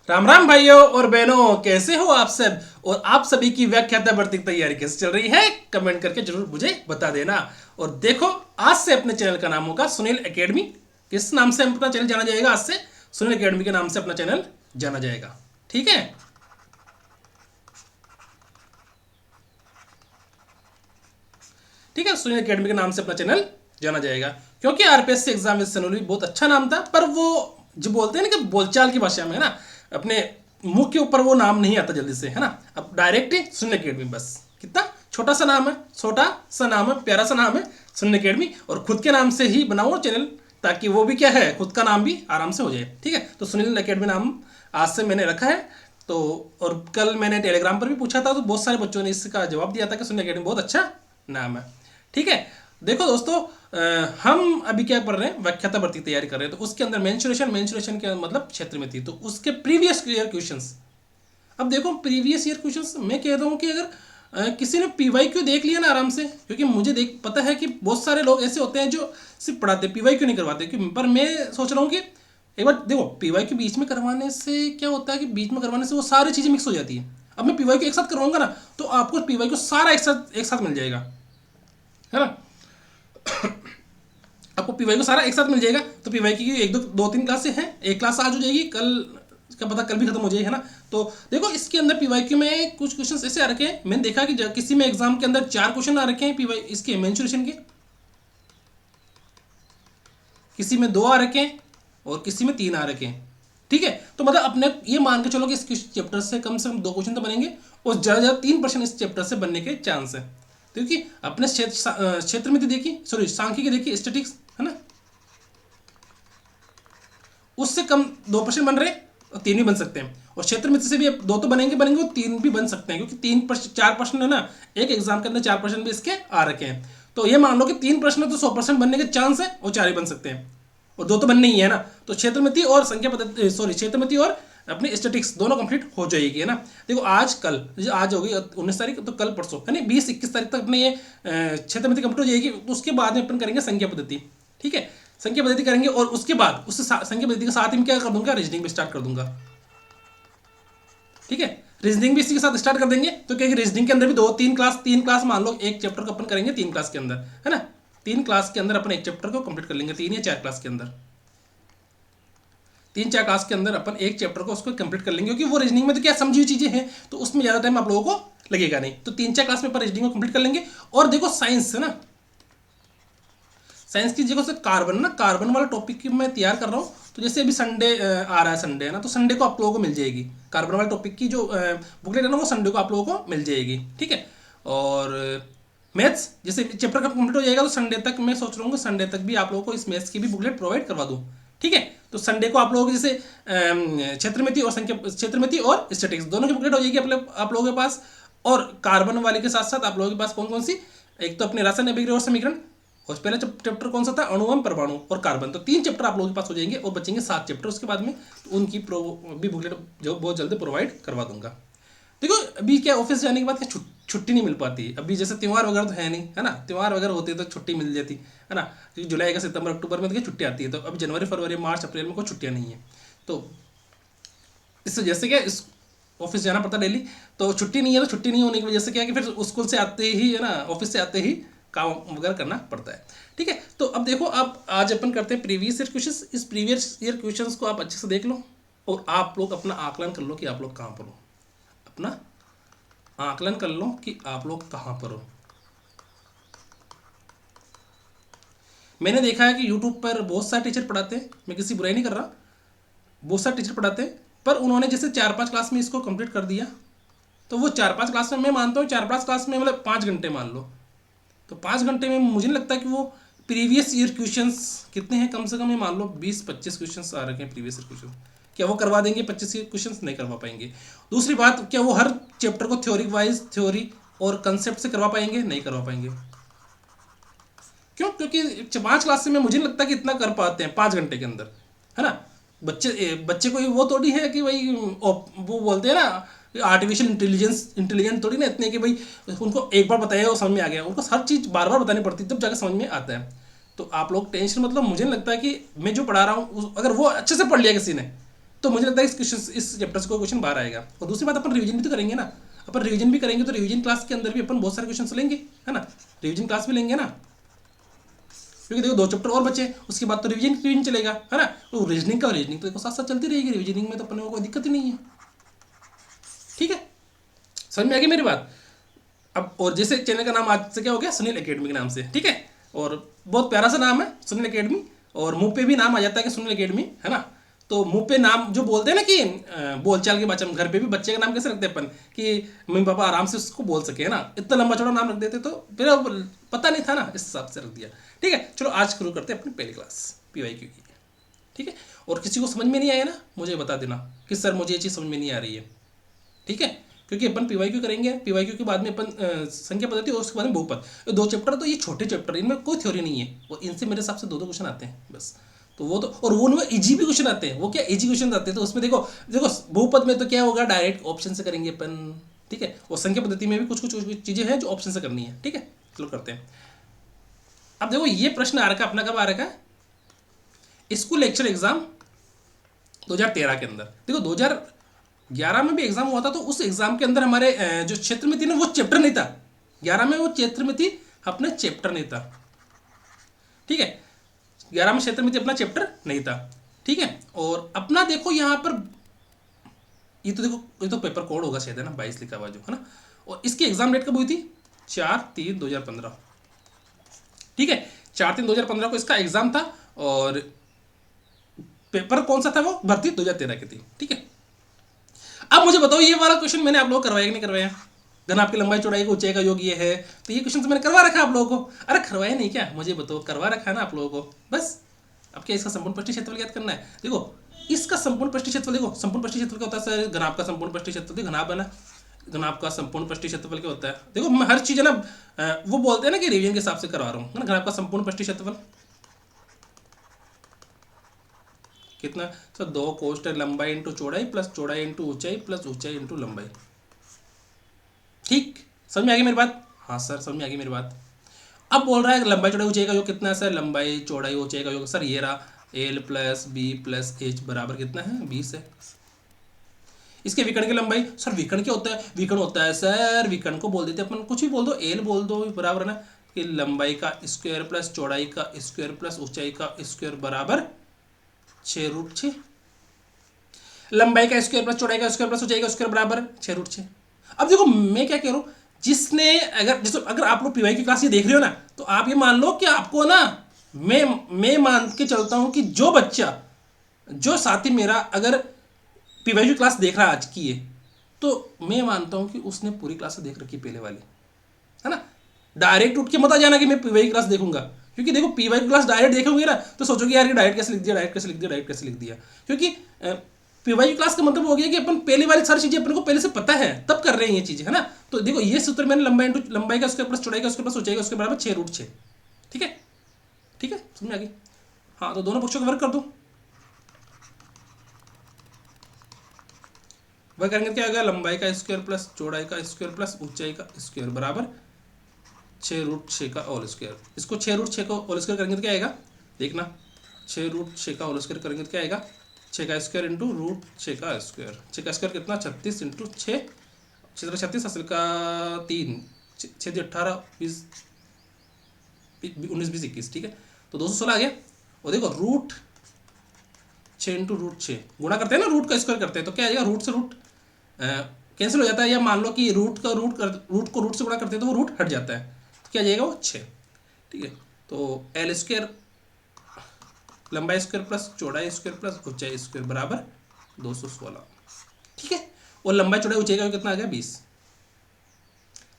राम राम भाइयों और बहनों, कैसे हो आप सब। और आप सभी की व्याख्याता भर्ती की तैयारी कैसे चल रही है, कमेंट करके जरूर मुझे बता देना। और देखो, आज से अपने चैनल का नाम होगा सुनील एकेडमी। किस नाम से अपना चैनल जाना जाएगा? आज से सुनील एकेडमी के नाम से अपना चैनल जाना जाएगा। ठीक है, ठीक है, सुनील एकेडमी के नाम से अपना चैनल जाना जाएगा। क्योंकि आरपीएससी एग्जाम विद सनोली बहुत अच्छा नाम था, पर वो जो बोलते हैं ना कि बोलचाल की भाषा में है ना, अपने मुंह के ऊपर वो नाम नहीं आता जल्दी से, है ना। अब डायरेक्ट ही सुनील एकेडमी, बस कितना छोटा सा नाम है, छोटा सा नाम है, प्यारा सा नाम है सुनील एकेडमी। और खुद के नाम से ही बनाओ चैनल, ताकि वो भी क्या है, खुद का नाम भी आराम से हो जाए। ठीक है, तो सुनील एकेडमी नाम आज से मैंने रखा है। तो और कल मैंने टेलीग्राम पर भी पूछा था, तो बहुत सारे बच्चों ने इसका जवाब दिया था कि सुनील एकेडमी बहुत अच्छा नाम है। ठीक है, देखो दोस्तों, हम अभी क्या कर रहे हैं, व्याख्याता भर्ती तैयारी कर रहे हैं। तो उसके अंदर मेंसुरेशन के मतलब क्षेत्र में थी, तो उसके प्रीवियस ईयर क्वेश्चंस। अब देखो, प्रीवियस ईयर क्वेश्चंस मैं कहता हूँ कि अगर किसी ने पीवाईक्यू देख लिया ना आराम से, क्योंकि मुझे देख पता है कि बहुत सारे लोग ऐसे होते हैं जो सिर्फ पढ़ाते, पीवाईक्यू नहीं करवाते। पर मैं सोच रहा हूँ कि एक बार देखो, पीवाईक्यू बीच में करवाने से क्या होता है कि बीच में करवाने से वो सारी चीज़ें मिक्स हो जाती है। अब मैं पीवाईक्यू एक साथ करवाऊंगा ना, तो आपको पीवाईक्यू सारा एक साथ मिल जाएगा, है ना। आपको पीवाई को सारा एक साथ मिल जाएगा। तो पीवाई की एक दो तीन क्लासें हैं, एक क्लास आज हो जाएगी, कल क्या पता कल भी खत्म हो जाएगी, है ना। तो देखो, इसके अंदर पीवाई में कुछ क्वेश्चन ऐसे आ रखे हैं। मैंने देखा कि किसी में एग्जाम के अंदर 4 क्वेश्चन आ रखे हैं पीवाई इसके मेंसुरेशन के, किसी में 2 आ रखे हैं और किसी में 3 आ रखे हैं। ठीक है, तो मतलब अपने ये मान के चलो कि इस चैप्टर से कम 2 क्वेश्चन तो बनेंगे, और ज़्यादा ज़्यादा 3% इस चैप्टर से बनने के चांस है। क्योंकि अपने क्षेत्र में देखी, सॉरी सांख्यिकी देखी, स्टेटिक्स, है ना, उससे कम 2% बन रहे और 3 भी बन सकते हैं। और क्षेत्र मित्र से भी 2 तो बनेंगे बनेंगे, और 3 भी बन सकते हैं, क्योंकि 4% है ना, एक एग्जाम के अंदर 4% भी इसके आ रखे हैं। तो ये मान लो कि 3% तो 100% बनने के चांस है, और 4 ही बन सकते हैं, और 2 तो बनने ही है ना। तो क्षेत्र मिति और संख्या पद्धति, सॉरी क्षेत्र मिति और अपनी स्टेटिक्स दोनों कंप्लीट हो जाएगी, है ना। देखो, आज कल, आज होगी 19 तारीख, तो कल परसों यानी 20-21 तारीख तक अपने ये क्षेत्र मिति कंप्लीट हो जाएगी। उसके बाद में अपन करेंगे संख्या पद्धति। ठीक है, संख्या पद्धति करेंगे, और उसके बाद उससे संख्या पद्धति के साथ ही क्या कर दूंगा, रीजनिंग भी स्टार्ट कर दूंगा। ठीक है, रीजनिंग भी इसी के साथ स्टार्ट कर देंगे। तो क्या रीजनिंग के अंदर भी 3 क्लास मान लो, एक चैप्टर को अपन करेंगे 3 क्लास के अंदर, है ना। 3 क्लास के अंदर अपन एक चैप्टर को कंप्लीट कर लेंगे, 3 या 4 क्लास के अंदर, 3-4 क्लास के अंदर अपन एक चैप्टर को उसको कंप्लीट कर लेंगे। क्योंकि वो रीजनिंग में तो क्या समझी हुई चीजें हैं, तो उसमें ज्यादा टाइम आप लोगों को लगेगा नहीं। तो 3-4 क्लास में अपन रीजनिंग को कंप्लीट कर लेंगे। और देखो, साइंस है ना, साइंस की जगह से कार्बन वाला टॉपिक मैं तैयार कर रहा हूँ। तो जैसे अभी संडे आ रहा है, संडे है ना, तो संडे को आप लोगों को मिल जाएगी कार्बन वाले टॉपिक की जो बुकलेट है ना, वो संडे को आप लोगों को मिल जाएगी। ठीक है, और मैथ्स जैसे चैप्टर का कंप्लीट हो जाएगा, तो संडे तक मैं सोच रहा हूँ कि संडे तक भी आप लोगों को इस मैथ्स की भी बुकलेट प्रोवाइड करवा दूँ। ठीक है, तो संडे को आप लोगों को जैसे क्षेत्र में थी और क्षेत्र में थी और स्टैटिक्स दोनों की बुकलेट हो जाएगी आप लोगों के पास। और कार्बन वाले के साथ साथ आप लोगों के पास कौन कौन सी, एक तो अपने रासायनिक अभिक्रिया और समीकरण, और पहला चैप्टर कौन सा था, अणु एवं परमाणु और कार्बन। तो 3 चैप्टर आप लोगों के पास हो जाएंगे, और बचेंगे 7 चैप्टर उसके बाद में। तो उनकी भी बुकलेट जो बहुत जल्दी प्रोवाइड करवा दूंगा। देखो, अभी क्या ऑफिस जाने के बाद क्या छुट्टी नहीं मिल पाती। अभी जैसे त्यौहार वगैरह तो है नहीं, है ना, त्यौहार वगैरह होते तो छुट्टी मिल जाती, है ना। क्योंकि जुलाई का सितंबर अक्टूबर में तो क्या छुट्टी आती है, तो अभी जनवरी फरवरी मार्च अप्रैल में कोई छुट्टियां नहीं है। तो इस वजह से क्या इस ऑफिस जाना पड़ता डेली। तो छुट्टी नहीं है, तो छुट्टी नहीं होने की वजह से क्या है कि फिर स्कूल से आते ही, है ना, ऑफिस से आते ही काम वगैरह करना पड़ता है। ठीक है, तो अब देखो, आप आज अपन करते हैं प्रीवियस ईयर क्वेश्चंस। इस प्रीवियस ईयर क्वेश्चंस को आप अच्छे से देख लो, और आप लोग अपना आकलन कर लो कि आप लोग कहाँ पर हो। अपना आकलन कर लो कि आप लोग कहाँ पर हो। मैंने देखा है कि यूट्यूब पर बहुत सारे टीचर पढ़ाते हैं, मैं किसी बुराई नहीं कर रहा, बहुत सारे टीचर पढ़ाते हैं, पर उन्होंने जैसे 4-5 क्लास में इसको कंप्लीट कर दिया। तो वो 4-5 क्लास में, मैं मानता हूँ 4-5 क्लास में मतलब 5 घंटे मान लो, तो 5 घंटे में मुझे नहीं लगता कि वो प्रीवियस ईयर क्वेश्चंस कितने हैं, कम से कम ये मान लो 20-25 क्वेश्चंस आ रखे हैं प्रीवियस ईयर क्वेश्चन। क्या वो करवा देंगे 25 क्वेश्चंस? नहीं करवा पाएंगे। दूसरी बात, क्या वो हर चैप्टर को थ्योरी और कंसेप्ट से करवा पाएंगे? नहीं करवा पाएंगे। क्यों? क्योंकि 5 क्लास से मैं मुझे नहीं लगता कि इतना कर पाते हैं 5 घंटे के अंदर, है ना। बच्चे को वो थोड़ी है कि भाई वो बोलते हैं ना आर्टिफिशियल इंटेलिजेंस थोड़ी ना इतने कि भाई उनको एक बार बताया वो समझ में आ गया। उनको हर चीज़ बार बार बतानी पड़ती है, तब जाकर समझ में आता है। तो आप लोग टेंशन मतलब, मुझे नहीं लगता कि मैं जो पढ़ा रहा हूँ अगर वो अच्छे से पढ़ लिया किसी ने, तो मुझे लगता है इस चैप्टर से कोई क्वेश्चन बाहर आएगा। और दूसरी बात, अपन रिवीजन भी तो करेंगे ना, अपन रिवीजन भी करेंगे तो रिवीजन क्लास के अंदर भी अपन बहुत सारे क्वेश्चन लेंगे, है ना, रिवीजन क्लास भी लेंगे ना, क्योंकि देखो 2 चैप्टर और बचे, उसके बाद तो रिवीजन चलेगा, है ना। तो रीजनिंग तो देखो साथ साथ चलती रहेगी, रिवीजनिंग में तो अपन को कोई दिक्कत ही नहीं है, ठीक है। समझ में आ गई मेरी बात। अब और जैसे चैनल का नाम आज से क्या हो गया, सुनील एकेडमी के नाम से, ठीक है। और बहुत प्यारा सा नाम है सुनील एकेडमी, और मुंह पे भी नाम आ जाता है कि सुनील एकेडमी, है ना। तो मुंह पे नाम जो बोलते हैं ना कि बोलचाल के बच्चे, घर पे भी बच्चे का नाम कैसे रखते हैं अपन कि मम्मी पापा आराम से उसको बोल सके, है ना, इतना लंबा चौड़ा नाम रख देते, तो फिर अब पता नहीं था ना, इस हिसाब से रख दिया, ठीक है। चलो आज शुरू करते हैं अपनी पहली क्लास PYQ की, ठीक है। और किसी को समझ में नहीं आया ना, मुझे बता देना कि सर मुझे ये चीज़ समझ में नहीं आ रही है, ठीक है। क्योंकि अपन PYQ करेंगे, PYQ के बाद में अपन संख्या पद्धति और उसके बाद में बहुपद, ये 2 चैप्टर तो ये छोटे चैप्टर, इनमें कोई थ्योरी नहीं है, और इनसे मेरे हिसाब से 2 क्वेश्चन आते हैं बस। तो वो तो, और वो उनमें इजी भी क्वेश्चन आते हैं, वो क्या इजी क्वेश्चन आते हैं, तो उसमें देखो देखो बहुपद में तो क्या होगा, डायरेक्ट ऑप्शन से करेंगे अपन, ठीक है। और संख्या पद्धति में भी कुछ कुछ चीज़ें हैं जो ऑप्शन से करनी है, ठीक है। चलो करते हैं। अब देखो ये प्रश्न आ रखा अपना, कब आ रखा है, स्कूल लेक्चर एग्जाम 2013 के अंदर। देखो 2011 में भी एग्जाम हुआ था, तो उस एग्जाम के अंदर हमारे जो क्षेत्र में थी ना, वो चैप्टर नहीं था। 11 में वो क्षेत्र में थी, अपने चैप्टर नहीं था, ठीक है। 11 में क्षेत्र में थी, अपना चैप्टर नहीं था, ठीक है। और अपना देखो यहाँ पर, ये तो देखो ये तो पेपर कोड होगा शायद, है ना, 22 लिखा हुआ जो, है ना। और इसकी एग्जाम डेट कब हुई थी, 4/3/2015, ठीक है। 4/3/2015 को इसका एग्जाम था, और पेपर कौन सा था, वो भर्ती 2013 की थी, ठीक है। अब मुझे बताओ ये वाला क्वेश्चन मैंने आप लोग करवाया कि नहीं करवाया, घन आपकी लंबाई चौड़ाई का ऊंचाई का योग ये है, तो ये क्वेश्चन तो मैंने करवा रखा आप लोगों को। अरे करवाया नहीं क्या, मुझे बताओ, करवा रखा है ना आप लोगों को, बस। अब क्या इसका संपूर्ण पृष्ठीय क्षेत्रफल याद करना है। देखो इसका संपूर्ण पृष्ठीय क्षेत्रफल, देखो संपूर्ण पृष्ठीय क्षेत्रफल क्या होता है सर, घनाभ का संपूर्ण पृष्ठीय क्षेत्रफल, घनाभ है ना, घनाभ का संपूर्ण पृष्ठीय क्षेत्रफल क्या होता है। देखो मैं हर चीज़ है ना, वो बोलते हैं ना कि रिवीजन के हिसाब से करवा रहा हूँ, घनाभ का संपूर्ण पृष्ठीय क्षेत्रफल कितना सर, 2 कोष्ठ लंबाई इंटू चौड़ाई प्लस चौड़ाई इंटू ऊंचाई प्लस ऊंचाई इंटू लंबाई, ठीक। समझ में आ गई मेरी बात, हाँ सर समझ में आ गई मेरी बात। अब बोल रहा है लंबाई चौड़ाई ऊंचाई का योग कितना है सर, लंबाई चौड़ाई ऊंचाई का योग सर ये रहा, L + B + H बराबर कितना है, 20 है। इसके विकर्ण की लंबाई, सर विकर्ण क्या होता है, विकर्ण होता है सर, विकर्ण को बोल देते अपन, कुछ भी बोल दो, L बोल दो, बराबर है ना, कि लंबाई का स्क्वायर प्लस चौड़ाई का स्क्वायर प्लस ऊंचाई का स्क्वायर बराबर 6√6। लंबाई का स्क्वायर प्लस चौड़ाई का स्क्वायर प्लस ऊंचाई का स्क्वायर बराबर 6√6। अब देखो मैं क्या कह रहा हूँ, जिसने अगर आप लोग PY की क्लास ये देख रहे हो ना, तो आप ये मान लो कि आपको ना, मैं मान के चलता हूँ कि जो बच्चा, जो साथी मेरा अगर PY की क्लास देख रहा है आज की ये, तो मैं मानता हूँ कि उसने पूरी क्लास देख रखी पहले वाली, है ना। डायरेक्ट उठ के मत आ जाना कि मैं PY की क्लास देखूंगा, क्योंकि देखो PY की क्लास डायरेक्ट देखोगे ना, तो सोचोगे यार ये डायरेक्ट कैसे लिख दिया, डायरेक्ट कैसे लिख दिया, डायरेक्ट कैसे लिख दिया, क्योंकि PY की क्लास का मतलब हो गया कि अपन पहले वाली सारी चीजें अपन को पहले से पता है, तब कर रहे हैं ये चीजें, है ना। तो देखो ये सूत्र मैंने लंबाई का स्क्वायर प्लस चौड़ाई का स्क्वायर प्लस ऊंचाई का स्क्वायर बराबर 6√6, ठीक है, ठीक है, समझ में आ गई। हाँ तो दोनों पक्षों का वर्ग कर दो, वह करेंगे क्या होगा, लंबाई का स्क्वायर प्लस चौड़ाई का स्क्वायर प्लस ऊंचाई का स्क्वायर बराबर 6√6 का होल स्क्वायर। इसको 6√6 को होल स्क्वायर करेंगे तो क्या आएगा, देखना, 6√6 का होल स्क्वायर करेंगे तो क्या आएगा, 6 का स्क्वायर इंटू √6 का स्क्वायर, 6 का स्क्वायर कितना 36 इंटू 6, 36 असल का 3, 6 18 20 19 20 21, ठीक है। तो 216 आ गया। और देखो √6 इंटू √6 गुणा करते हैं ना, रूट का स्क्वायर करते हैं, तो क्या आएगा, रूट से रूट कैंसिल हो जाता है, या मान लो कि रूट को रूट से गुणा करते हैं तो वो रूट हट जाता है, तो क्या जाएगा वो 6, ठीक है। तो L स्क्वायर लंबाई स्क्वायर प्लस चौड़ाई स्क्वायर प्लस ऊंचाई स्क्वायर बराबर 216, ठीक है। और लंबाई चौड़ाई ऊंचाई का कितना आ गया 20।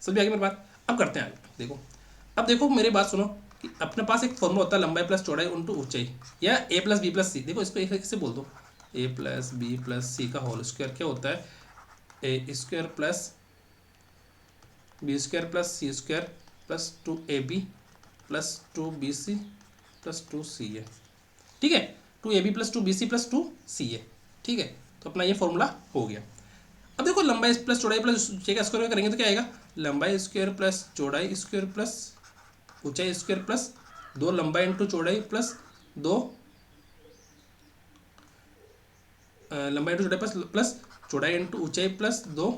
समझ में आ गई मेरी बात। अब करते हैं आगे, देखो अब देखो मेरी बात सुनो कि अपने पास एक फॉर्मूला होता है लंबाई प्लस चौड़ाई इंटू ऊंचाई, या A + B + C, देखो इसको एक से बोल दो, A + B + C का होल स्क्वायर क्या होता है, A square plus B square plus C square plus 2AB plus 2BC plus 2CA, ठीक है, 2AB plus 2BC plus 2CA, ठीक है। तो अपना ये फॉर्मूला हो गया। अब देखो लंबाई प्लस चौड़ाई प्लस ऊंचाई का स्क्वायर करेंगे तो क्या आएगा, लंबाई स्क्वायर प्लस चौड़ाई स्क्वायर प्लस ऊंचाई स्क्वायर प्लस 2 लंबाई इंटू चौड़ाई प्लस 2 लंबाई इंटू चौड़ाई प्लस चौड़ाई इंटू ऊंचाई प्लस 2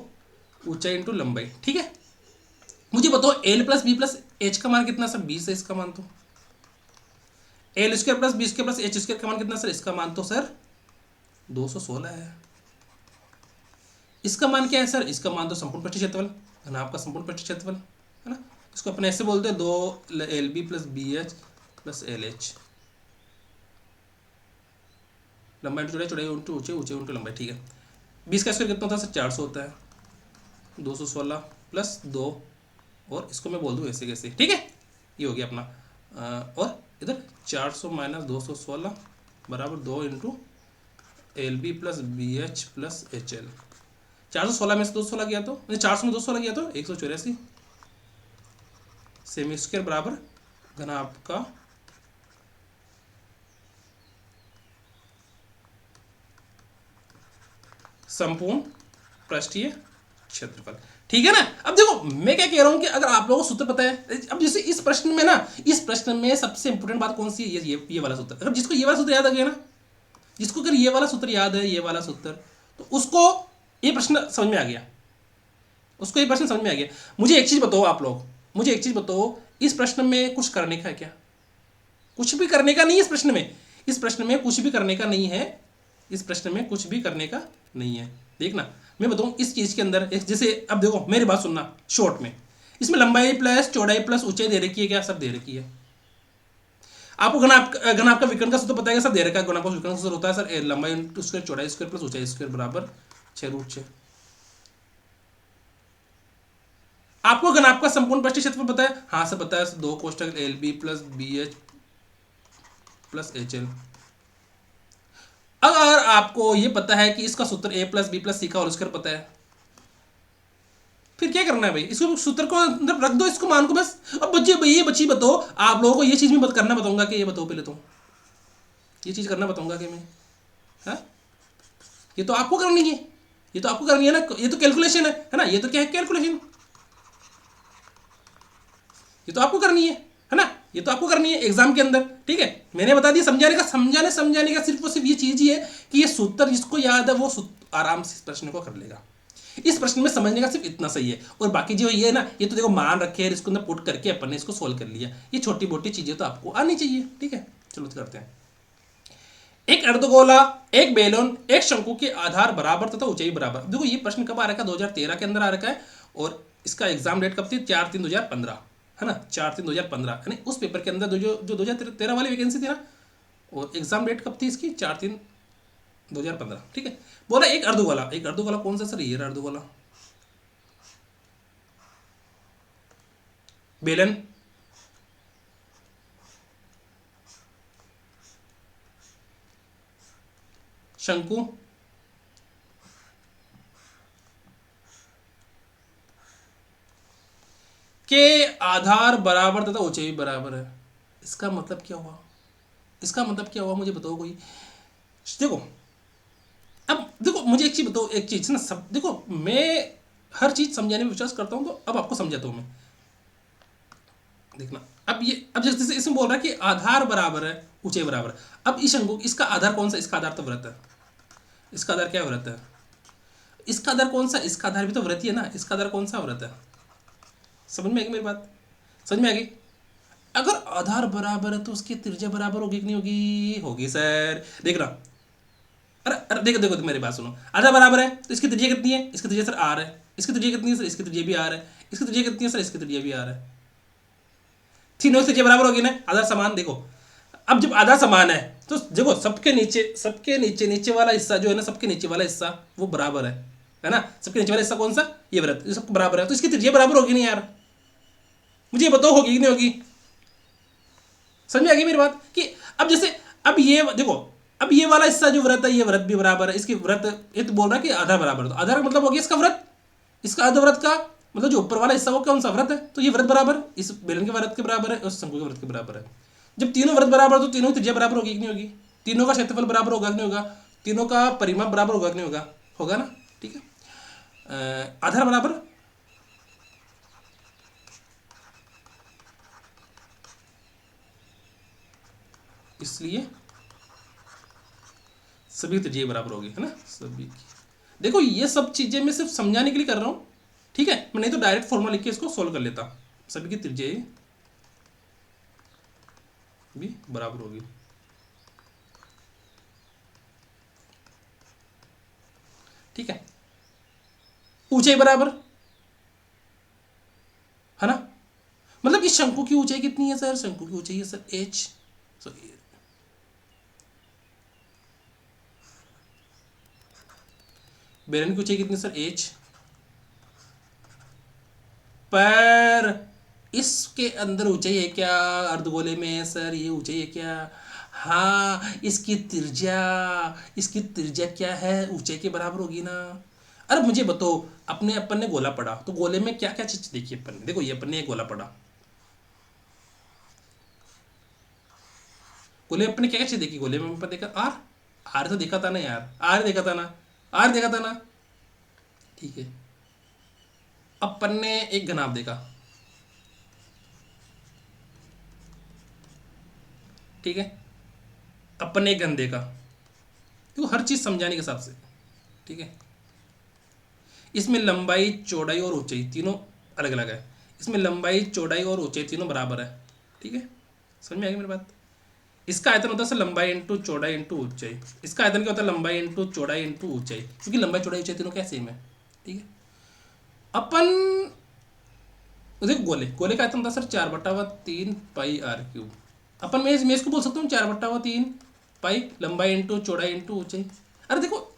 ऊंचाई इंटू लंबाई। ठीक है, मुझे बताओ L plus B plus H का मान कितना सर? 20 है इसका मान। तो L square plus B square plus H square का मान कितना सर? इसका मान तो सर 216 है। इसका मान क्या है सर? इसका मान तो संपूर्ण पृष्ठीय क्षेत्रफल, घनाभ का संपूर्ण पृष्ठीय क्षेत्रफल है ना। इसको अपने ऐसे बोलते हैं 2 LB plus BH plus LH, लंबाई इंटू चौड़ाई, चौड़ाई इंटू ऊंचाई, ऊंचाई इंटू लंबाई। ठीक है, 20 का स्क्वायर कितना होता है सर? 400 होता है। 216 प्लस 2 और इसको मैं बोल दूँ ऐसे कैसे। ठीक है, ये हो गया अपना। और इधर 400 माइनस 216 बराबर 2 into LB plus BH plus HL। 416 में से 216 गया तो 400 में 216 गया तो 184 सेमी स्क्वायर बराबर घनाभ का संपूर्ण पृष्ठीय क्षेत्रफल। ठीक है ना। अब देखो मैं क्या कह रहा हूं कि अगर आप लोगों को सूत्र पता है, अब जैसे इस प्रश्न में ना, इस प्रश्न में सबसे इंपॉर्टेंट बात कौन सी है? ये वाला सूत्र। अगर जिसको ये वाला सूत्र याद आ गया ना, जिसको अगर ये वाला सूत्र याद है, ये वाला सूत्र, तो उसको ये प्रश्न समझ में आ गया, उसको ये प्रश्न समझ में आ गया। मुझे एक चीज बताओ आप लोग, मुझे एक चीज बताओ, इस प्रश्न में कुछ करने का है क्या? कुछ भी करने का नहीं है इस प्रश्न में। इस प्रश्न में कुछ भी करने का नहीं है। इस प्रश्न में कुछ भी करने का नहीं है। देखना मैं बताऊं इस चीज के अंदर, जैसे अब देखो मेरी बात सुनना शॉर्ट में, इसमें लंबाई प्लस चौड़ाई प्लस ऊंचाई दे रखी है क्या? सब दे रखी है। आपको घनाभ का विकर्ण का सूत्र पता है सब दे रखा है। घनाभ का विकर्ण का सूत्र होता है सर लंबाई इंटू स्क्वायर चौड़ाई स्क्वायर प्लस ऊंचाई स्क्वायर बराबर 6√6। आपको घनाभ का संपूर्ण पृष्ठीय क्षेत्रफल पता है? हाँ सर पता है, 2 कोष्ठक LB plus BH plus HL। अगर आपको ये पता है कि इसका सूत्र A plus B plus C का होल स्क्वायर पता है, फिर क्या करना है भाई? इसको सूत्र को अंदर रख दो, इसको मान को बस। अब बच्चे ये बच्ची बताओ, आप लोगों को ये चीज मैं करना बताऊंगा कि ये बताओ पहले तो, ये चीज करना बताऊंगा कि मैं, हाँ ये तो आपको करनी है, ये तो आपको करनी है ना, ये तो कैलकुलेशन है ना, ये तो क्या है? कैलकुलेशन। ये तो आपको करनी है ना, ये तो आपको करनी है एग्जाम के अंदर। ठीक है, मैंने बता दिया। समझाने का सिर्फ और सिर्फ ये चीज ही है कि ये सूत्र जिसको याद है वो आराम से इस प्रश्न को कर लेगा। इस प्रश्न में समझने का सिर्फ इतना सही है, और बाकी जो ये है ना, ये तो देखो मान रखे हैं, इसको अंदर पुट करके अपन ने इसको सोल्व कर लिया। ये छोटी मोटी चीजें तो आपको आनी चाहिए। ठीक है, चलो करते हैं। एक अर्धगोला, एक बेलन, एक शंकु के आधार बराबर तथा ऊंचाई बराबर। देखो ये प्रश्न कब आ रखा है? 2013 के अंदर आ रखा है, और इसका एग्जाम डेट कब थी? 4/3/2015 है ना, 4/3/2015 यानी उस पेपर के अंदर जो 2013 वाली वैकेंसी थी ना, और एग्जाम डेट कब थी इसकी? 4/3/2015। ठीक है, बोला एक अर्धगोला। एक अर्धगोला कौन सा सर? ये अर्धगोला। बेलन, शंकु, के आधार बराबर तथा ऊंचाई बराबर है। इसका मतलब क्या हुआ? इसका मतलब क्या हुआ मुझे बताओ कोई। देखो अब देखो मुझे एक चीज बताओ, एक चीज ना, सब देखो मैं हर चीज समझाने में विश्वास करता हूं, तो अब आपको समझाता हूं मैं। देखना अब जैसे इसमें बोल रहा है कि आधार बराबर है ऊंचाई बराबर है। अब इस शंकु, इसका आधार कौन सा? इसका आधार तो वृत्त है। इसका आधार क्या वृत्त है? इसका आधार कौन सा? इसका आधार भी तो वृत्त ही है ना। इसका आधार कौन सा? वृत्त है। समझ में आ गई मेरी बात? समझ में आ गई? अगर आधार बराबर है तो उसकी त्रिज्या बराबर होगी कि नहीं होगी? होगी सर। देख रहा, अरे अरे देखो देखो मेरी बात सुनो। आधार बराबर है तो इसकी त्रिज्या कितनी है? इसकी त्रिज्या सर R है। इसकी त्रिज्या कितनी है सर? इसकी त्रिज्या भी R है। इसकी त्रिज्या कितनी है सर? इसकी त्रिज्या भी R है। तीनों की त्रिज्या बराबर होगी ना, आधार समान। देखो अब जब आधार समान है तो देखो सबके नीचे नीचे वाला हिस्सा जो है ना, सबके नीचे वाला हिस्सा वो बराबर है ना। सबके नीचे वाला हिस्सा कौन सा? ये वृत्त, ये सब बराबर है, तो इसकी त्रिज्या बराबर होगी नहीं यार? मुझे बताओ होगी कि नहीं होगी? समझ में आ गई मेरी बात? कि अब जैसे अब ये देखो, अब ये वाला हिस्सा जो वृत्त है, ये वृत्त भी बराबर है, इसकी वृत्त, ये तो बोल रहा है कि आधार बराबर है, तो आधार का मतलब हो गया इसका वृत्त। इसका अर्धवृत्त का मतलब जो ऊपर वाला हिस्सा वो कौन सा? वृत्त है, तो ये वृत्त बराबर इस बेलन के वृत्त के बराबर है, उस शंकु के वृत्त के बराबर है। जब तीनों वृत्त बराबर तो तीनों की त्रिज्या बराबर होगी कि नहीं होगी? तीनों का क्षेत्रफल बराबर होगा कि नहीं होगा? तीनों का परिमाप बराबर होगा कि नहीं होगा? होगा ना। ठीक है, आधार बराबर, इसलिए सभी की त्रिज्या बराबर होगी, है ना, सभी की। देखो ये सब चीज़ें मैं सिर्फ समझाने के लिए कर रहा हूँ, ठीक है, मैं नहीं तो डायरेक्ट फॉर्मूला लिख के इसको सोल्व कर लेता। सभी की त्रिज्या भी बराबर होगी। ठीक है, ऊंचाई बराबर, है ना, मतलब इस शंकु की ऊंचाई कितनी है सर, शंकु की ऊंचाई है सर h, सो बेलन की ऊंचाई कितनी सर h, पर इसके अंदर ऊंचाई है क्या, अर्धगोले में सर ये ऊंचाई है क्या, हाँ इसकी त्रिज्या क्या है, ऊंचाई के बराबर होगी ना। अरे मुझे बताओ, अपन ने गोला पढ़ा तो गोले में क्या क्या चीज देखी अपन ने, देखो ये अपन ने एक गोला पढ़ा, गोले में अपन ने क्या क्या चीज देखी, गोले में अपन देखा आर, आर तो देखा था ना यार, आर देखा था ना, आर देखा था ना, ठीक है। अपन ने एक घनाभ देखा, ठीक है, अपन ने एक घन देखा, देखो हर चीज समझाने के हिसाब से, ठीक है। इसमें लंबाई चौड़ाई और ऊंचाई तीनों अलग अलग है, इसमें लंबाई चौड़ाई और ऊंचाई तीनों बराबर है, ठीक है, समझ में आ गई मेरी बात। इसका आयतन होता है सर लंबाई इंटू चौड़ाई इंटू ऊंचाई, इसका आयतन क्या होता है लंबाई इंटू चौड़ाई इंटू ऊंचाई, क्योंकि लंबाई चौड़ाई ऊंचाई तीनों क्या सेम है, ठीक है। अपन देखो गोले, गोले का आयतन होता है सर 4/3 पाई आर क्यूब, अपन मैं इसको बोल सकता हूँ 4/3 पाई लंबाई इंटू चौड़ाई इंटू ऊंचाई। अरे देखो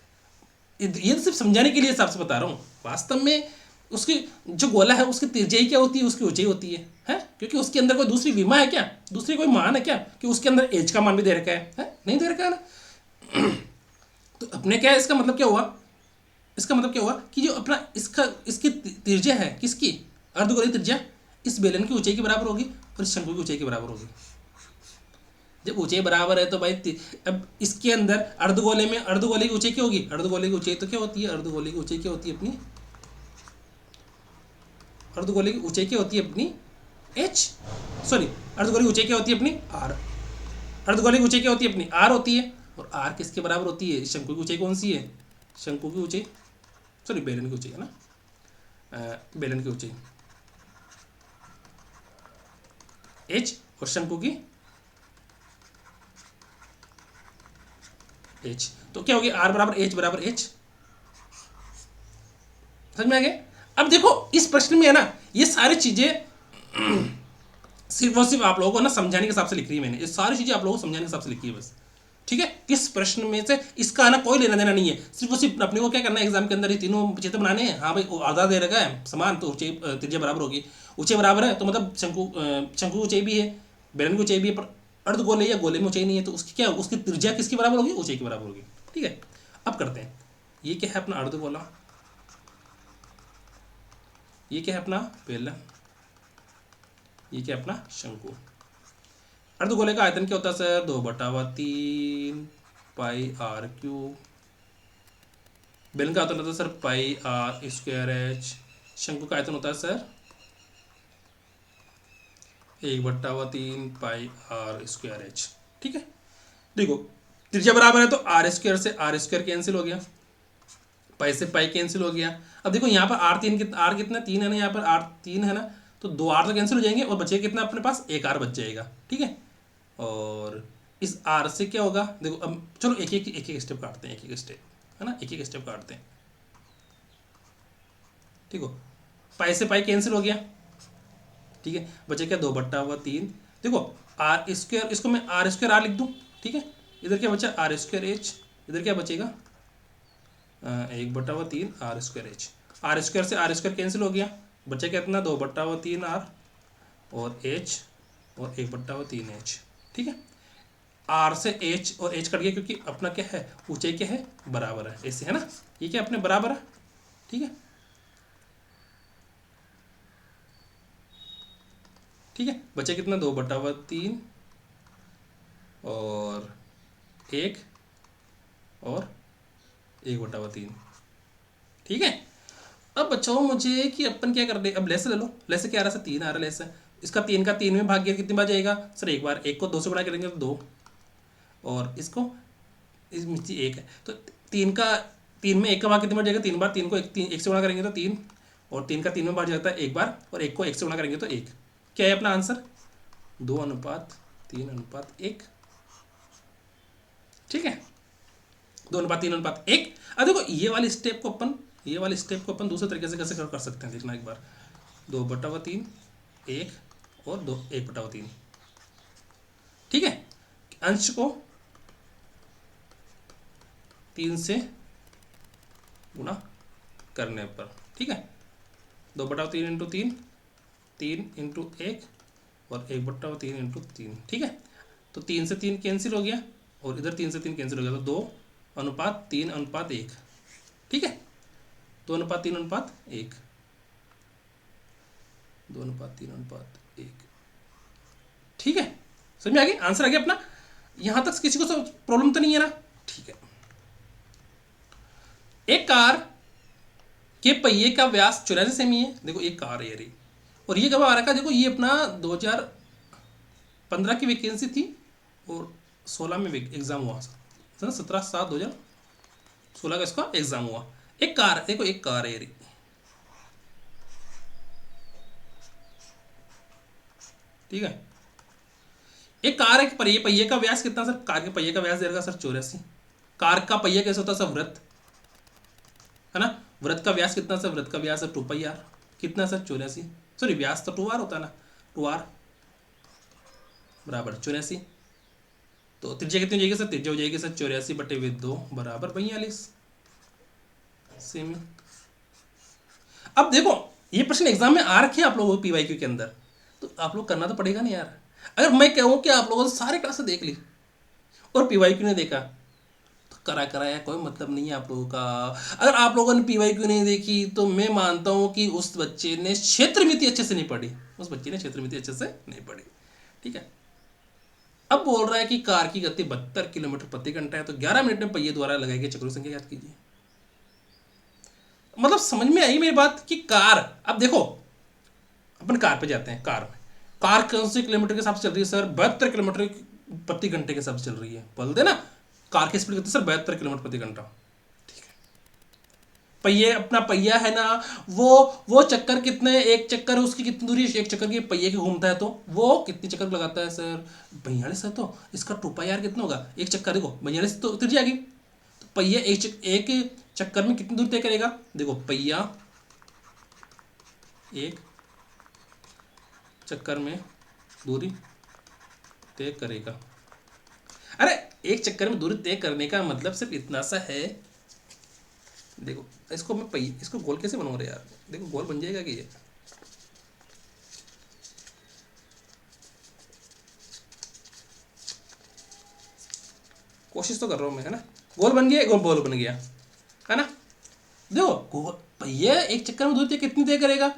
ये तो सिर्फ समझाने के लिए हिसाब से बता रहा हूँ, वास्तव में उसकी जो गोला है उसकी त्रिज्याई क्या होती है, उसकी ऊंचाई होती है, क्योंकि उसके अंदर कोई दूसरी विमा है क्या, दूसरी कोई मान है क्या कि उसके अंदर एज का मान भी दे रखा है? नहीं दे रखा है ना। तो अपने क्या है, इसका मतलब क्या हुआ, इसका मतलब क्या हुआ कि जो अपना इसकी त्रिज्या है, किसकी, अर्धगोलीय त्रिज्या, इस बेलन की ऊंचाई के बराबर होगी और इस शंकु की ऊंचाई के बराबर होगी। जब ऊंचाई बराबर है तो भाई अब इसके अंदर अर्धगोले में अर्धगोले की ऊंचाई क्या होगी, अर्धगोले की ऊंचाई तो क्या होती है, अर्धगोले की ऊंचाई क्या होती है अपनी, अर्धगोले की ऊंचाई क्या होती है अपनी h, सॉरी अर्धगोले की ऊंचाई क्या होती है अपनी r, अर्धगोले की ऊंचाई क्या होती है अपनी r होती है, और r किसके बराबर होती है, शंकु की ऊंचाई कौन सी है, शंकु की ऊंचाई, सॉरी बेलन की ऊंचाई है ना, बेलन की ऊंचाई h और शंकु की h, तो क्या होगी r बराबर h बराबर h, समझ में आ गया। अब देखो इस प्रश्न में है ना, ये सारी चीजें सिर्फ और सिर्फ आप लोगों को ना समझाने के हिसाब से लिख रही है मैंने, ये सारी चीजें आप लोगों को समझाने के हिसाब से लिखी है बस, ठीक है। इस प्रश्न में से इसका ना कोई लेना देना नहीं है, सिर्फ और सिर्फ अपने को क्या करना है, एग्जाम के अंदर ये तीनों चित्र बनाने हैं। हाँ भाई आधा दे रखा है समान, तो ऊंचाई त्रिज्या बराबर होगी, ऊंचाई बराबर है तो मतलब शंकु ऊंचाई भी है, बेलन की ऊंचाई भी है, पर अर्धगोले या गोले में ऊंचाई नहीं है, तो उसकी क्या, उसकी त्रिज्या किसकी बराबर होगी, ऊंचाई की बराबर होगी, ठीक है। अब करते हैं, ये क्या है अपना अर्धगोला, ये क्या है अपना बेलन, ये क्या है अपना शंकु। अर्धगोले का आयतन क्या होता है सर, 2/3 पाई आर क्यूब, बेलन का आयतन होता है sir pi R square H, शंकु का आयतन होता है sir 1/3 pi R square H, ठीक है। देखो त्रिज्या बराबर है तो आर स्क्वायर से आर स्क्वायर कैंसिल हो गया, पाई से पाई कैंसिल हो गया। अब देखो यहाँ पर आर कितना 3 है ना, यहाँ पर आर 3 है ना, तो 2 आर तो कैंसिल हो जाएंगे और बचेगा कितना अपने पास, 1 आर बच जाएगा, ठीक है। और इस आर से क्या होगा, देखो अब चलो एक एक स्टेप काटते हैं, एक एक स्टेप, है ना, एक एक स्टेप काटते हैं, ठीक हो। पाई से पाई कैंसिल हो गया, ठीक है, बचे क्या 2/3, देखो आर स्क्वायर, इसको मैं आर स्क्वायर आर लिख दूँ, ठीक है। इधर क्या बचा आर स्क्वायर एच, इधर क्या बचेगा 1/3 R square H, R square से आर स्क्वायर कैंसिल हो गया, बचा क्या इतना 2/3 आर और एच और 1/3 एच, ठीक है। आर से एच और एच कट गया क्योंकि अपना क्या है, ऊंचाई क्या है बराबर है, ऐसे है ना, ये क्या अपने बराबर है, ठीक है, ठीक है। बचे कितना 2/3 और 1 और 1/3, ठीक है। अब बचाओ मुझे कि अपन क्या कर दे, अब लेस ले लो, लेस क्या आ रहा है 3 आ रहा है लेस, इसका 3 का 3 में भाग गया, कितनी बार जाएगा सर, एक बार, एक को 2 से गुणा करेंगे तो 2, और इसको इसमें एक है, तो तीन में एक का भाग कितने बार जाएगा, 3 बार। 3 को एक से गुणा करेंगे तो 3, और 3 का 3 में बार जाता है 1 बार, और 1 को 1 से गुणा करेंगे तो 1। क्या है अपना आंसर? 2:3:1। ठीक है, 2:3:1। अब देखो ये वाले स्टेप को अपन दूसरे तरीके से कैसे कर सकते हैं, देखना एक बार। 2/3 1 और 1/3। ठीक है, अंश को 3 से गुणा करने पर। ठीक है, 2/3 इंटू 3, 3 इंटू 1 और 1/3 इंटू 3। ठीक है, तो 3 से 3 कैंसिल हो गया, और इधर 3 से 3 कैंसिल हो गया, तो 2:3:1। ठीक है, 2:3:1। 2:3:1। ठीक है, समझ में आ गई? आंसर आ गया अपना। यहां तक किसी को प्रॉब्लम तो नहीं है ना? ठीक है, एक कार के पहिए का व्यास 84 सेमी है। देखो एक कार है ये, और ये कब आ रहा है? देखो ये अपना 2015 की वैकेंसी थी, और 16 में एग्जाम हुआ, 17/7/2016 का इसका एग्जाम हुआ। एक कार, देखो एक कार है ये, ठीक है। एक कार है, पहिए का व्यास कितना सर? कार के पहिए का व्यास दे रखा सर 84। कार का पहिया कैसे होता है सर? वृत्त है ना। वृत्त का व्यास कितना सर? वृत्त का व्यास है 2πr। कितना सर? 84। सॉरी, व्यास तो 2r होता है ना, 2r बराबर 84। तो त्रिज्या कितनी हो जाएगी सर? त्रिज्या हो जाएगी सर 84/2 बराबर 42 सेमी। अब देखो ये प्रश्न एग्जाम में आ रखे हैं आप लोगों को पीवाईक्यू के अंदर, तो आप लोग करना तो पड़ेगा नहीं यार। अगर मैं कहूँ कि आप लोगों ने सारे क्लास देख ली और पीवाईक्यू ने देखा, तो कराया कोई मतलब नहीं है आप लोगों का। अगर आप लोगों ने पीवाईक्यू नहीं देखी, तो मैं मानता हूँ कि उस बच्चे ने क्षेत्रमिति अच्छे से नहीं पढ़ी, ठीक है। अब बोल रहा है कि कार की गति 72 किलोमीटर प्रति घंटा है, तो 11 मिनट में पहिए द्वारा लगाई गई चक्रों की संख्या याद कीजिए। मतलब समझ में आई मेरी बात कि कार, अब देखो अपन कार पे जाते हैं। कार कौन से किलोमीटर के हिसाब से चल रही है सर? 72 किलोमीटर प्रति घंटे के हिसाब से चल रही है। बोल देना कार की स्पीड कितनी सर? 72 किलोमीटर प्रति घंटा। ठीक है, पहिए, अपना पहिया है ना, वो चक्कर कितने, एक चक्कर उसकी कितनी दूरी, एक चक्कर की पहिए की घूमता है, तो वो कितनी चक्कर लगाता है सर? 42 है, तो इसका 2πr कितना होगा? एक चक्कर, देखो 42 तो त्रिज्या आ गई, तो पहिया एक चक्कर में कितनी दूरी तय करेगा? देखो पहिया एक चक्कर में दूरी तय करेगा। अरे एक चक्कर में दूरी तय करने का मतलब सिर्फ इतना सा है। देखो इसको मैं इसको गोल कैसे बनाऊं रे यार? देखो गोल बन जाएगा कि ये, कोशिश तो कर रहा हूं मैं, है ना। गोल बन गया, गोल बन गया, है ना। देखो पहिया एक चक्कर में दूरी तय कितनी तय करेगा?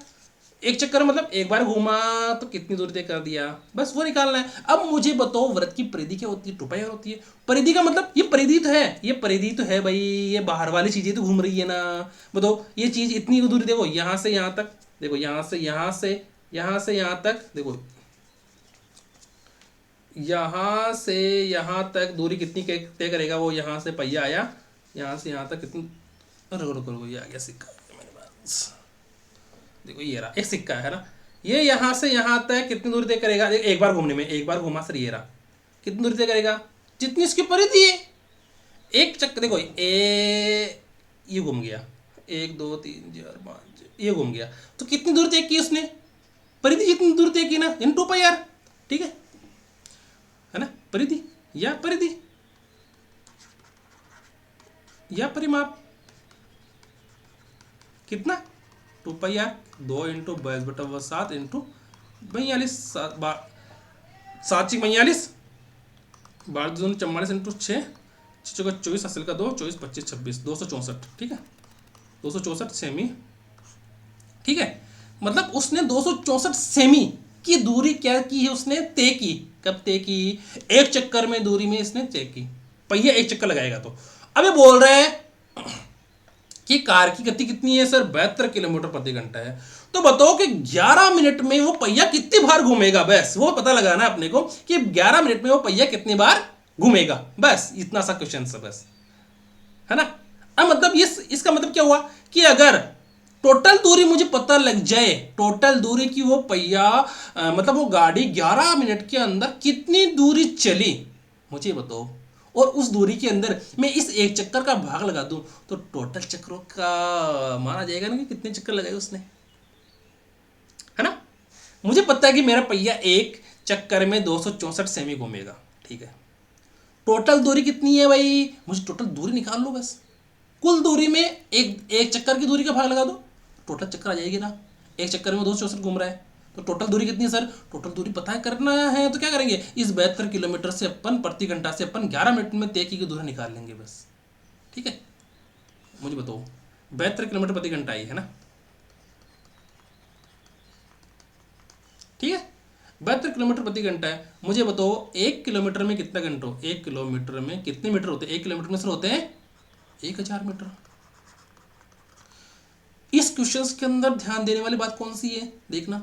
एक चक्कर मतलब एक बार घूमा तो कितनी दूरी तय कर दिया, बस वो निकालना है। अब मुझे बताओ वृत्त की परिधि क्या होती है? 2πr होती है। परिधि का मतलब ये परिधि तो है भाई, ये बाहर वाली चीजें तो घूम रही है ना। बताओ ये चीज इतनी दूरी, देखो यहां से यहां तक, देखो यहां से यहां तक, देखो यहां से यहां तक दूरी कितनी तय करेगा? वो यहां से पहिया आया, यहां से यहां तक कितनी, रुको ये आ गया सिक्का मेरे पास। देखो ये रहा एक सिक्का, है ना। ये यहां से यहां तक कितनी दूरी तय करेगा? एक बार घूमने में, एक बार घुमा सर, ये रहा कितनी दूरी तय करेगा? जितनी इसकी परिधि है। एक चक्कर देखो ये घूम गया, 1 2 3 4 5, ये घूम गया, तो कितनी दूरी तय की उसने? परिधि जितनी दूरी तय की ना, इन 2πr। ठीक है ना। परिधि या परिमाप कितना? 2πr, 2 × 22/7 × 42, 7 × 42, 12 44 × 6, 6 24, असल का 2, 24 25 26, 264। ठीक है, 264 सेमी। ठीक है, मतलब उसने 264 सेमी की दूरी क्या की है? उसने तय की। कब तय की? एक चक्कर में दूरी में इसने तय की। पहिया एक चक्कर लगाएगा तो। अब ये बोल रहा है कि कार की गति कितनी है सर? 72 किलोमीटर प्रति घंटा है। तो बताओ कि 11 मिनट में वो पहिया कितनी बार घूमेगा? बस वो पता लगाना है अपने को कि 11 मिनट में वो पहिया कितनी बार घूमेगा, बस इतना सा क्वेश्चन है बस, है ना। अब मतलब ये इसका मतलब क्या हुआ कि अगर टोटल दूरी मुझे पता लग जाए, टोटल दूरी की वो पहिया मतलब वो गाड़ी 11 मिनट के अंदर कितनी दूरी चली, मुझे बताओ, और उस दूरी के अंदर मैं इस एक चक्कर का भाग लगा दूं, तो टोटल चक्करों का माना जाएगा ना कि कितने चक्कर लगाए उसने, है ना। मुझे पता है कि मेरा पहिया एक चक्कर में 264 सेमी घूमेगा, ठीक है। टोटल दूरी कितनी है भाई, मुझे टोटल दूरी निकाल लो बस, कुल दूरी में एक एक चक्कर की दूरी का भाग लगा दो, टोटल चक्कर आ जाएगी ना। एक चक्कर में 264 घूम रहा है, तो टोटल दूरी कितनी है सर, टोटल दूरी पता है करना है तो क्या करेंगे, इस 72 किलोमीटर से अपन प्रति घंटा से अपन 11 मिनट में तय की दूरी निकाल लेंगे बस, ठीक है। मुझे बताओ 72 किलोमीटर प्रति घंटा ही है ना, ठीक है। 72 किलोमीटर प्रति घंटा है, मुझे बताओ 1 किलोमीटर में कितना घंटा, 1 किलोमीटर में कितने मीटर होते हैं, 1 किलोमीटर में सर होते हैं 1000 मीटर। इस क्वेश्चंस के अंदर ध्यान देने वाली बात कौन सी है, देखना,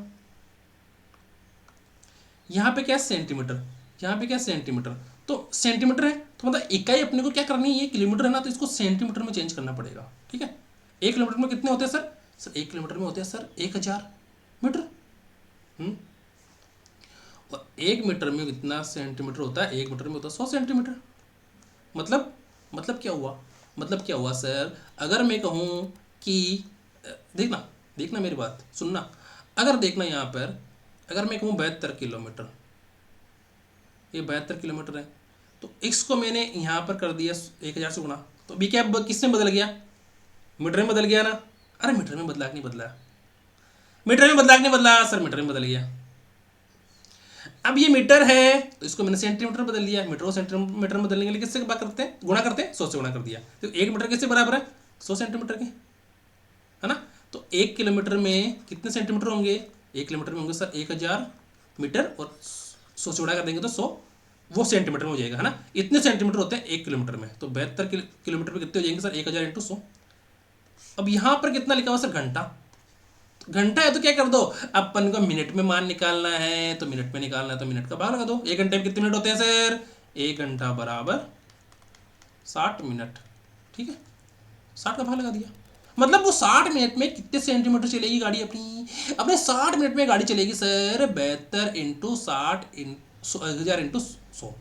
यहाँ पे क्या है सेंटीमीटर, यहाँ पे क्या है सेंटीमीटर, तो सेंटीमीटर है तो मतलब इकाई अपने को क्या करनी है, ये किलोमीटर है ना, तो इसको सेंटीमीटर में चेंज करना पड़ेगा, ठीक है। 1 किलोमीटर में कितने होते हैं सर, 1 किलोमीटर में होते हैं सर 1000 मीटर। और 1 मीटर में कितना सेंटीमीटर होता है, 1 मीटर में होता है 100 सेंटीमीटर। मतलब क्या हुआ, मतलब क्या हुआ सर, अगर मैं कहूँ कि देखना, देखना मेरी बात सुनना, अगर देखना यहाँ पर, अगर मैं कहूँ 72 किलोमीटर, ये 72 किलोमीटर है, तो इसको मैंने यहाँ पर कर दिया 1000 से गुणा, तो बी क्या किसमें बदल गया, मीटर में बदल गया ना। अरे मीटर में बदला कि नहीं बदला, मीटर में बदला कि नहीं बदला सर, मीटर में बदल गया। अब ये मीटर है तो इसको मैंने सेंटीमीटर बदल दिया, मीटर को सेंटीमीटर में बदलने के लिए किससे बात करते हैं, गुणा करते हैं, 100 से गुणा कर दिया, तो 1 मीटर किससे बराबर है 100 सेंटीमीटर के, है ना। तो 1 किलोमीटर में कितने सेंटीमीटर होंगे, 1 किलोमीटर में होंगे सर 1000 मीटर, और 100 से गुणा कर देंगे तो 100 वो सेंटीमीटर में हो जाएगा, है ना। इतने सेंटीमीटर होते हैं 1 किलोमीटर में, तो 72 किलोमीटर में कितने हो जाएंगे सर 1000 इंटू 100। अब यहाँ पर कितना लिखा हुआ सर घंटा, घंटा है तो क्या कर दो, अपन को मिनट में मान निकालना है तो मिनट में निकालना है तो मिनट का भाग लगा दो, 1 घंटे में कितने मिनट होते हैं सर, 1 घंटा बराबर 60 मिनट, ठीक है, 60 का भाग लगा दिया। मतलब वो 60 मिनट में कितने सेंटीमीटर चलेगी गाड़ी अपनी, अपने 60 मिनट में गाड़ी चलेगी सर 72 इंटू 60 1000 इंटू 100,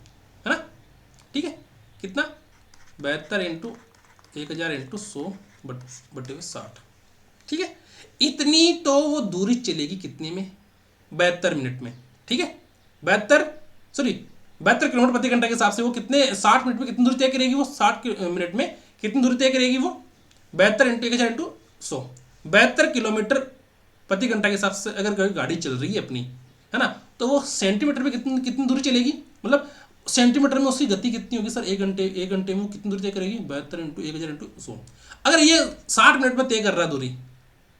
है ना, ठीक है, कितना 72 इंटू 1000 इंटू 100 बटे 60, ठीक है। इतनी तो वो दूरी चलेगी कितने में, 72 मिनट में, ठीक है। 72 किलोमीटर प्रति घंटा के हिसाब से वो कितने 60 मिनट में कितनी दूरी तय करेगी, वो 60 मिनट में कितनी दूरी तय करेगी वो 72 इंटू 1000 इंटू 100, 72 किलोमीटर प्रति घंटा के हिसाब से अगर गाड़ी चल रही है अपनी, है ना, तो वो सेंटीमीटर में कितनी कितनी दूरी चलेगी, मतलब सेंटीमीटर में उसकी गति कितनी होगी सर, 1 घंटे में वो कितनी दूरी तय करेगी 72 इंटू 1000 इंटू 100। अगर ये 60 मिनट में तय कर रहा है दूरी,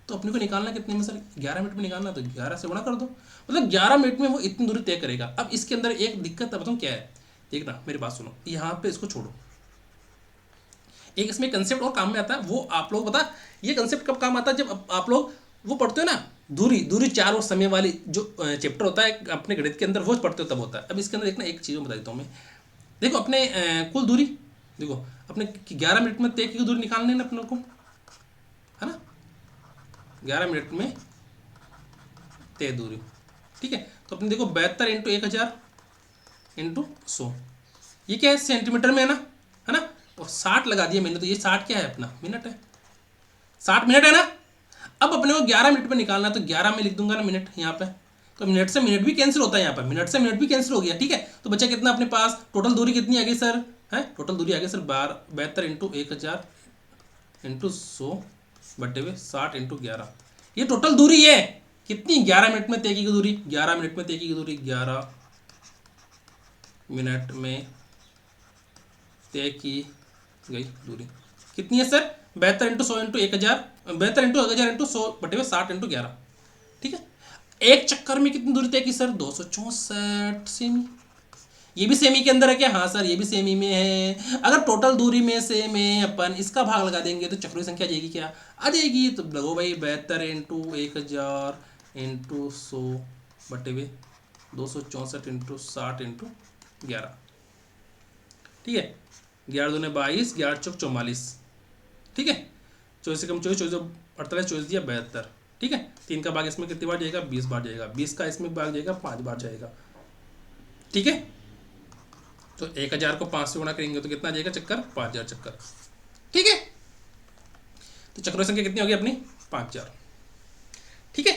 तो अपने को निकालना कितने में सर, 11 मिनट में निकालना, तो 11 से गुणा कर दो, मतलब 11 मिनट में वो इतनी दूरी तय करेगा। अब इसके अंदर एक दिक्कत बताऊँ क्या है, देखना मेरी बात सुनो, यहाँ पे इसको छोड़ो, एक इसमें कंसेप्ट और काम में आता है, वो आप लोग पता ये कंसेप्ट कब काम आता है, जब आप लोग वो पढ़ते हो ना, दूरी दूरी चार और समय वाली जो चैप्टर होता है अपने गणित के अंदर, वो पढ़ते हो तब होता है। अब इसके अंदर देखना एक चीज़ बता देता हूँ मैं, देखो अपने कुल दूरी, देखो अपने 11 मिनट में तय की दूरी निकालनी है ना अपने को, है ना, 11 मिनट में तय दूरी, ठीक है। तो अपने देखो 72 इंटू 1000 इंटू 100, ये क्या है सेंटीमीटर में है ना, और 60 लगा दिया मैंने, तो ये 60 क्या है अपना मिनट है, 60 मिनट है ना। अब अपने को 11 मिनट में निकालना है, तो 11 में लिख दूंगा ना मिनट यहाँ पे, तो मिनट से मिनट भी कैंसिल होता है यहाँ पर, मिनट से मिनट भी कैंसिल हो गया, ठीक है। तो बच्चा कितना अपने पास टोटल दूरी कितनी आ गई सर, है टोटल दूरी आ गई सर 72 इंटू 1000 इंटू 100 बटे हुए 60 इंटू 11, ये टोटल दूरी है कितनी, 11 मिनट में तय की दूरी, 11 मिनट में तय की दूरी, 11 मिनट में तय की गई दूरी कितनी है sir, 72 into 100 into 1000, 72 into 1000 into 100 बटे हुए 60 इंटू 11, ठीक है। एक चक्कर में कितनी दूरी तय की सर 264 सेमी, ये भी सेमी के अंदर है क्या, हाँ सर ये भी सेमी में है। अगर टोटल दूरी में से में अपन इसका भाग लगा देंगे तो चक्रों की संख्या आ जाएगी क्या, आ जाएगी, तो लगो भाई 72 इंटू 1000 इंटू 100 बटे हुए 264 इंटू 60 इंटू 11, ठीक है, 11×2 = 22, 11×4 = 44, ठीक है, 24 से कम 24, 24 48, 24 दिया 72, ठीक है। 3 का भाग इसमें कितनी बार जाएगा? 20 बार जाएगा। 20 का इसमें भाग जाएगा 5 बार जाएगा, ठीक है। तो 1000 को 5 से गुणा करेंगे तो कितना जाएगा चक्कर? 5000 चक्कर, ठीक है। तो चक्रों की संख्या कितनी होगी अपनी? 5000, ठीक है।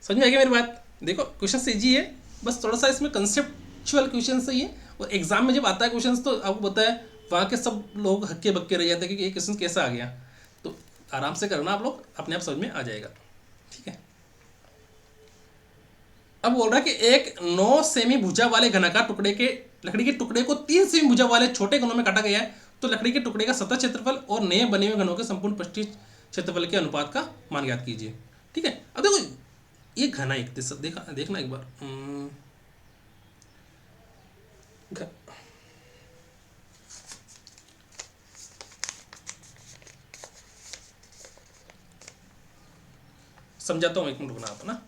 समझ में आ गया मेरी बात? देखो क्वेश्चन इजी है, बस थोड़ा सा इसमें कंसेप्चुअल क्वेश्चन सही है, और एग्जाम में जब आता है क्वेश्चन तो आपको पता है वहाँ के सब लोग हक्के बक्के रह जाते हैं कि ये क्वेश्चन कैसा आ गया। तो आराम से करना आप लोग, अपने आप समझ में आ जाएगा, ठीक है। अब बोल रहा है कि एक 9 सेमी भुजा वाले घनाकार टुकड़े के लकड़ी के टुकड़े को 3 सेमी भुजा वाले छोटे घनों में काटा गया है, तो लकड़ी के टुकड़े का सतह क्षेत्रफल और नए बने हुए घनों के संपूर्ण पृष्ठीय क्षेत्रफल के अनुपात का मान ज्ञात कीजिए, ठीक है। अब देखो ये घना एक देखना एक बार, समझाता हूँ, एक मिनट रुकना आप ना।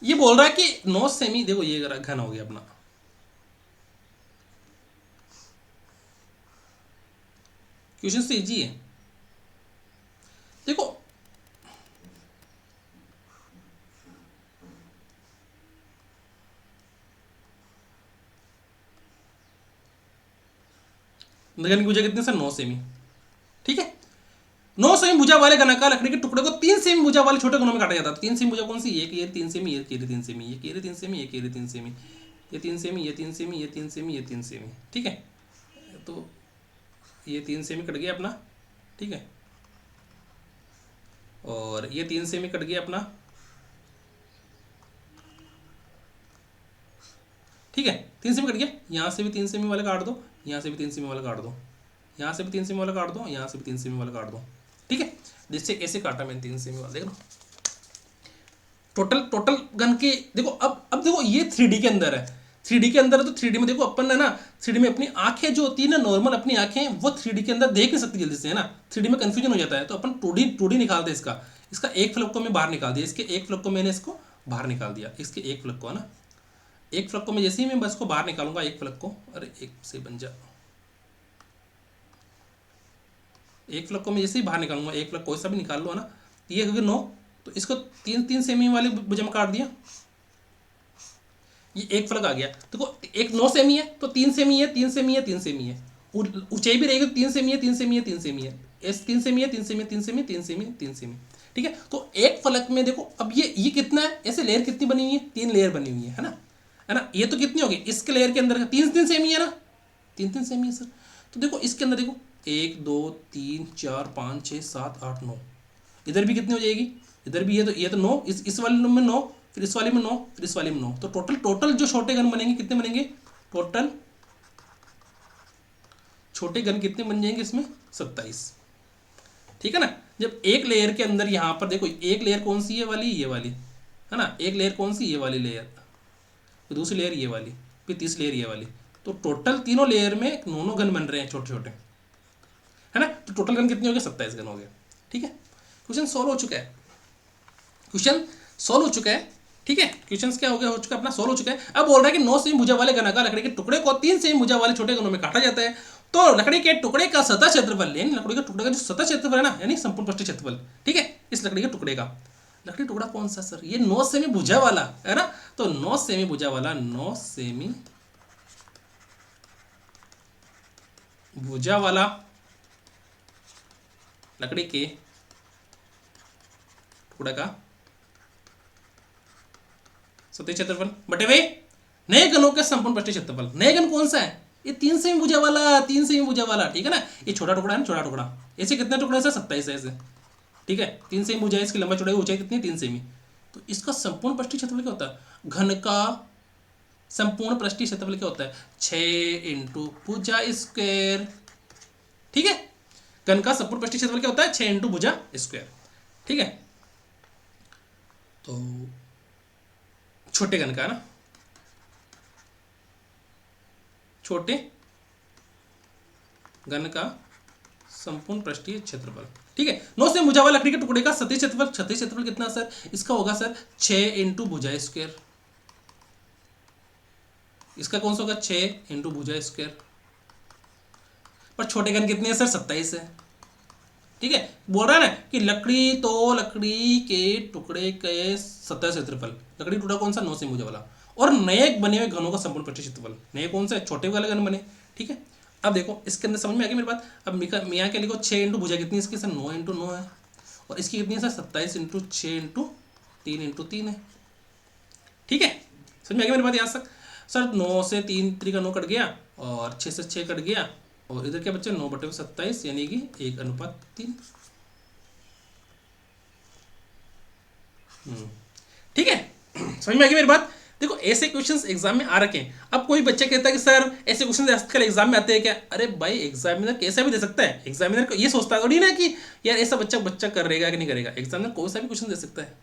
ये बोल रहा है कि 9 सेमी, देखो ये घन हो गया अपना, क्वेश्चन तो इजी है। देखो घन की भुजा कितनी सर? 9 सेमी, ठीक है। 9 सेमी भुजा वाले घनाकार लकड़ी के टुकड़े को 3 सेमी भुजा वाले छोटे घनों में काटा जाता है। 3 सेमी भुजा कौन सी? ये 3 सेमी, ये 3 सेमी, ये 3 सेमी, ये 3 सेमी, ये 3 सेमी, ये 3 सेमी, ये 3 सेमी, ये 3 सेमी, ठीक है। तो ये 3 सेमी कट गया अपना, ठीक है, और ये 3 सेमी कट गया अपना, ठीक है। 3 सेमी कट गया, यहाँ से भी 3 सेमी वाला काट दो, यहाँ से भी 3 सेमी वाला काट दो, यहाँ से भी 3 सेमी वाला काट दो, यहाँ से भी 3 सेमी वाला काट दो, ठीक है। जिससे ऐसे काटा मैंने 3 सेमी वाला, देख लो टोटल टोटल गन के। देखो अब देखो ये 3D के अंदर है, 3D के अंदर है, तो 3D में देखो अपन है ना, 3D में अपनी आंखें जो होती है ना, नॉर्मल अपनी आंखें, वो 3D के अंदर देख नहीं सकती जल्दी से, है ना। 3D में कंफ्यूजन हो जाता है, तो अपन 2D निकालते हैं इसका। इसका एक फ्लग को मैं बाहर निकाल दिया, इसके एक फ्लग को मैंने इसको बाहर निकाल दिया, इसके एक फ्लग को, है ना। एक फ्लग को मैं जैसे ही मैं बस को बाहर निकालूंगा, एक फ्लग को, अरे एक से बन जा, एक फ्लग को मैं जैसे ही बाहर निकालूंगा, एक फ्लग कोई सा भी निकाल लो, है ना। ये हो गया 9, तो इसको 3 सेमी वाले भुजा में काट दिया, ये एक फ्लग आ गया। देखो एक 9 सेमी है तो 3 सेमी है, 3 सेमी है, 3 सेमी है, ऊंचाई भी रहेगी तो 3 सेमी है, 3 सेमी है, 3 सेमी है, एस 3 सेमी है, 3 सेमी, 3 सेमी, 3 सेमी, 3 सेमी, ठीक है। तो एक फलक में देखो अब ये कितना है, ऐसे लेयर कितनी बनी हुई है? 3 लेयर बनी हुई है ना, है ना। ये तो कितनी होगी इसके लेयर के अंदर? 3 सेमी है ना, 3 सेमी है सर। तो देखो इसके अंदर देखो 1 2 3 4 5 6 7 8 9, इधर भी कितनी हो जाएगी? इधर भी ये तो 9, इस वाले में 9, फिर इस वाले में 9, फिर इस वाले में 9, तो टोटल जो छोटे गन बनेंगे कितने बनेंगे? टोटल छोटे गन कितने बन जाएंगे इसमें? 27, ठीक है ना। जब एक लेयर के अंदर यहां पर देखो, एक लेयर कौन सी? ये वाली, है ना। एक लेयर कौन सी? ये वाली लेयर, फिर दूसरी लेयर ये वाली, फिर तीसरी लेयर ये वाली, तो टोटल तीनों लेयर में 9 गन बन रहे हैं छोटे छोटे, है ना। तो टोटल गन कितनी हो गई? 27 गन हो गए, ठीक है। क्वेश्चन सॉल्व हो चुका है, क्वेश्चन सॉल्व हो चुका है, ठीक है। क्वेश्चन क्या हो गया? हो चुका अपना, सॉल्व हो चुका है। अब बोल रहा है कि 9 सेमी भुजा वाले घनाकार लकड़ी के टुकड़े को 3 सेमी भुजा वाले छोटे गनों में काटा जाता है, तो लकड़ी के टुकड़े का सतह क्षेत्रफल, यानी लकड़ी के टुकड़े का जो सतह क्षेत्रफल है ना, यानी संपूर्ण पृष्ठीय क्षेत्रफल, ठीक है, इस लकड़ी के टुकड़े का। लकड़ी टुकड़ा कौन सा सर? ये 9 सेमी भुजा वाला, है ना। तो 9 सेमी भुजा वाला, 9 सेमी भुजा वाला लकड़ी के टुकड़ा का सतह क्षेत्रफल बटे हुए नए गनों के संपूर्ण पृष्ठीय क्षेत्रफल। नए गन कौन सा है? ये 3 सेमी भुजा वाला, 3 सेमी भुजा वाला, ठीक है ना। ये छोटा टुकड़ा है ना, छोटा टुकड़ा। ऐसे कितने टुकड़े हैं? 27 है ऐसे, ठीक है। 3 सेमी भुजा है, इसकी लंबाई चौड़ाई ऊंचाई कितनी? 3 सेमी। तो इसका संपूर्ण पृष्ठीय क्षेत्रफल क्या होता है? घन का संपूर्ण पृष्ठीय क्षेत्रफल क्या होता है? 6 इंटू भुजा स्क्वायर, ठीक है। घन का संपूर्ण पृष्ठीय क्षेत्रफल क्या होता है? 6 इंटू भुजा स्क्वायर, ठीक है। तो छोटे घन का ना, छोटे घन का संपूर्ण पृष्ठीय क्षेत्रफल। ठीक है, 9 से भुजा हुआ लकड़ी के टुकड़े का सतही क्षेत्रफल कितना सर? इसका होगा सर 6 इंटू भुजा स्क्वायर। इसका कौन सा होगा? 6 इंटू भुजा स्क्वायर। पर छोटे घन कितने हैं सर? 27 है। ठीक है, बोल रहा है ना कि लकड़ी के टुकड़े के सतह क्षेत्रफल, लकड़ी टुकड़ा कौन सा? 9 से भुजा वाला, और नए बने हुए घनों का संपूर्ण पृष्ठीय क्षेत्रफल। नए कौन सा है? छोटे वाले घन बने। ठीक है, अब देखो इसके अंदर समझ में आ गई मेरी बात। अब मियाँ के लिखो 6 इंटू भुजा कितनी इसकी सर? 9 इंटू 9 है, और इसकी कितनी है सर? 27 इंटू 6 इंटू 3 इंटू 3 है। ठीक है, समझ में आ गई मेरी बात यहाँ तक? सर 9 से 3 3 का 9 कट गया, और 6 से 6 कट गया, और इधर क्या बच्चे? 9/27 यानी कि 1:3। ठीक है, समझ में आ गई मेरी बात? देखो ऐसे क्वेश्चंस एग्जाम में आ रखे हैं। अब कोई बच्चा कहता है कि सर ऐसे क्वेश्चन आजकल एग्जाम में आते हैं क्या? अरे भाई एग्जामिनर कैसा भी दे सकता है। एग्जामिनर को ये सोचता थोड़ी ना कि यार ऐसा बच्चा करेगा कि नहीं करेगा। एग्जामिनर कोई सा भी क्वेश्चन दे सकता है।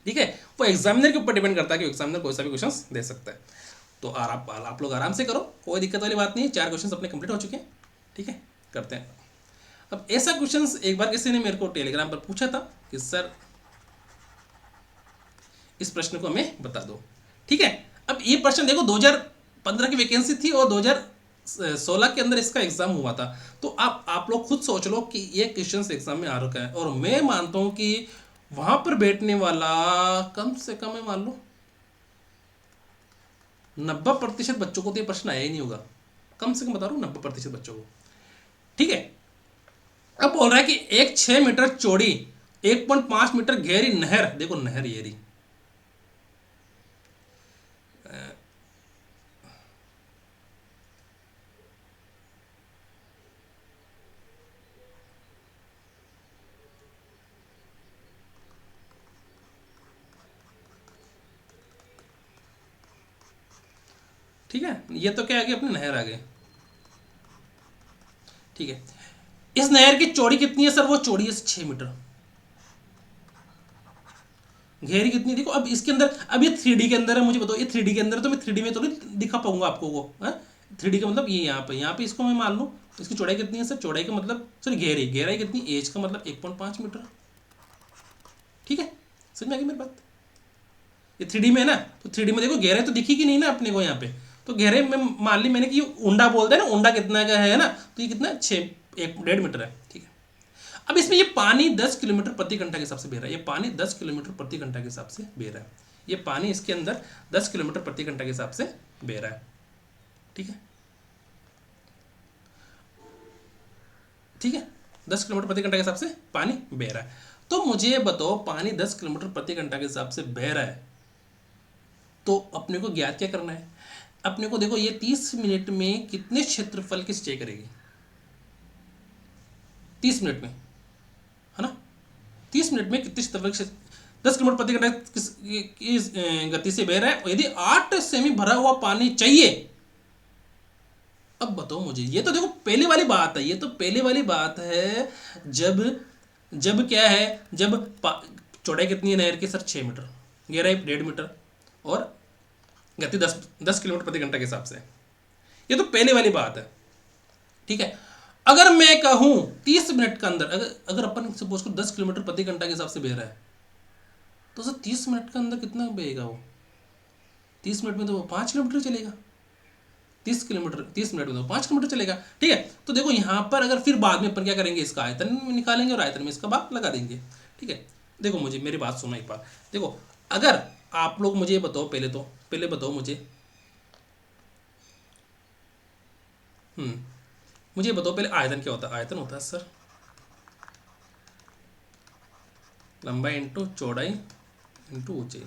ठीक है, वो एग्जामिनर के ऊपर डिपेंड करता है कि एग्जामिनर कोई सा भी क्वेश्चन दे सकता है। तो आप लोग आराम से करो, कोई दिक्कत वाली बात नहीं है। 4 क्वेश्चन अपने कंप्लीट हो चुके हैं। ठीक है, करते हैं। अब ऐसा क्वेश्चन एक बार किसी ने मेरे को टेलीग्राम पर पूछा था कि सर इस प्रश्न को हमें बता दो। ठीक है, अब ये प्रश्न देखो 2015 की वैकेंसी थी और 2016 के अंदर इसका एग्जाम हुआ था। तो आप लोग खुद सोच लो कि ये क्वेश्चन एग्जाम में आ रखा है, और मैं मानता हूं कि वहां पर बैठने वाला कम से कम है मान लो 90% बच्चों को तो ये प्रश्न आया ही नहीं होगा। कम से कम बता रहा हूं 90% बच्चों को। ठीक है, अब बोल रहा है कि एक 6 मीटर चौड़ी 1.5 मीटर गहरी नहर, देखो नहर ये रही, ठीक है, ये तो क्या आ गई अपनी नहर आ गई। ठीक है, इस नहर की चौड़ी कितनी है सर? वो चौड़ी है 6 मीटर। गहरी कितनी? देखो अब इसके अंदर, अब ये 3D के अंदर है, मुझे बताओ ये 3D के अंदर है, तो मैं 3D में तो नहीं दिखा पाऊंगा आपको वो। 3D का मतलब ये यहाँ पे इसको मैं मान लूँ, इसकी चौड़ाई कितनी है सर? चौड़ाई का मतलब सॉरी गहराई कितनी? एज का मतलब 1.5 मीटर। ठीक है, समझ में आ गई मेरी बात? ये 3D में है ना, तो 3D में देखो गहराई तो दिखेगी नहीं ना अपने को यहाँ पे। तो गहराई में मान ली मैंने कि ऊंडा बोलते हैं ना, ऊंडा कितना का है ना, तो ये कितना? 1.5 मीटर है। ठीक है, अब इसमें ये पानी 10 किलोमीटर प्रति घंटा के हिसाब से बह रहा है। ये पानी 10 किलोमीटर प्रति घंटा के हिसाब से बह रहा है। ये पानी इसके अंदर 10 किलोमीटर प्रति घंटा के हिसाब से बह रहा है। ठीक है, ठीक है, 10 किलोमीटर प्रति घंटा के हिसाब से पानी बह रहा है। तो मुझे बताओ पानी 10 किलोमीटर प्रति घंटा के हिसाब से बह रहा है, तो अपने को ज्ञात क्या करना है? अपने को देखो ये 30 मिनट में कितने क्षेत्रफल की सिंचाई करेगी? 30 मिनट में, है ना? 30 मिनट में कितने क्षेत्रफल 10 किलोमीटर प्रति घंटा की गति से बह रहा है, और यदि 8 सेमी भरा हुआ पानी चाहिए। अब बताओ मुझे, ये तो देखो पहले वाली बात है, ये तो पहले वाली बात है। जब जब क्या है, जब चौड़ाई कितनी है नहर की सर? 6 मीटर, गहराई 1.5 मीटर, और गति 10 किलोमीटर प्रति घंटा के हिसाब से। ये तो पहले वाली बात है। ठीक है, अगर मैं कहूं 30 मिनट के अंदर, अगर अपन सपोज को 10 किलोमीटर प्रति घंटा के हिसाब से बह रहा है, तो सर 30 मिनट के अंदर कितना बहेगा वो? 30 मिनट में तो वो 5 किलोमीटर चलेगा। 30 मिनट में तो 5 किलोमीटर चलेगा। ठीक है, तो देखो यहाँ पर अगर फिर बाद में अपन क्या करेंगे, इसका आयतन निकालेंगे और आयतन में इसका भाग लगा देंगे। ठीक है, देखो मुझे मेरी बात सुनो एक बार। देखो अगर आप लोग मुझे बताओ, पहले बताओ मुझे, मुझे बताओ पहले आयतन क्या होता है? आयतन होता है सर लंबाई इंटू चौड़ाई इंटू ऊंचाई।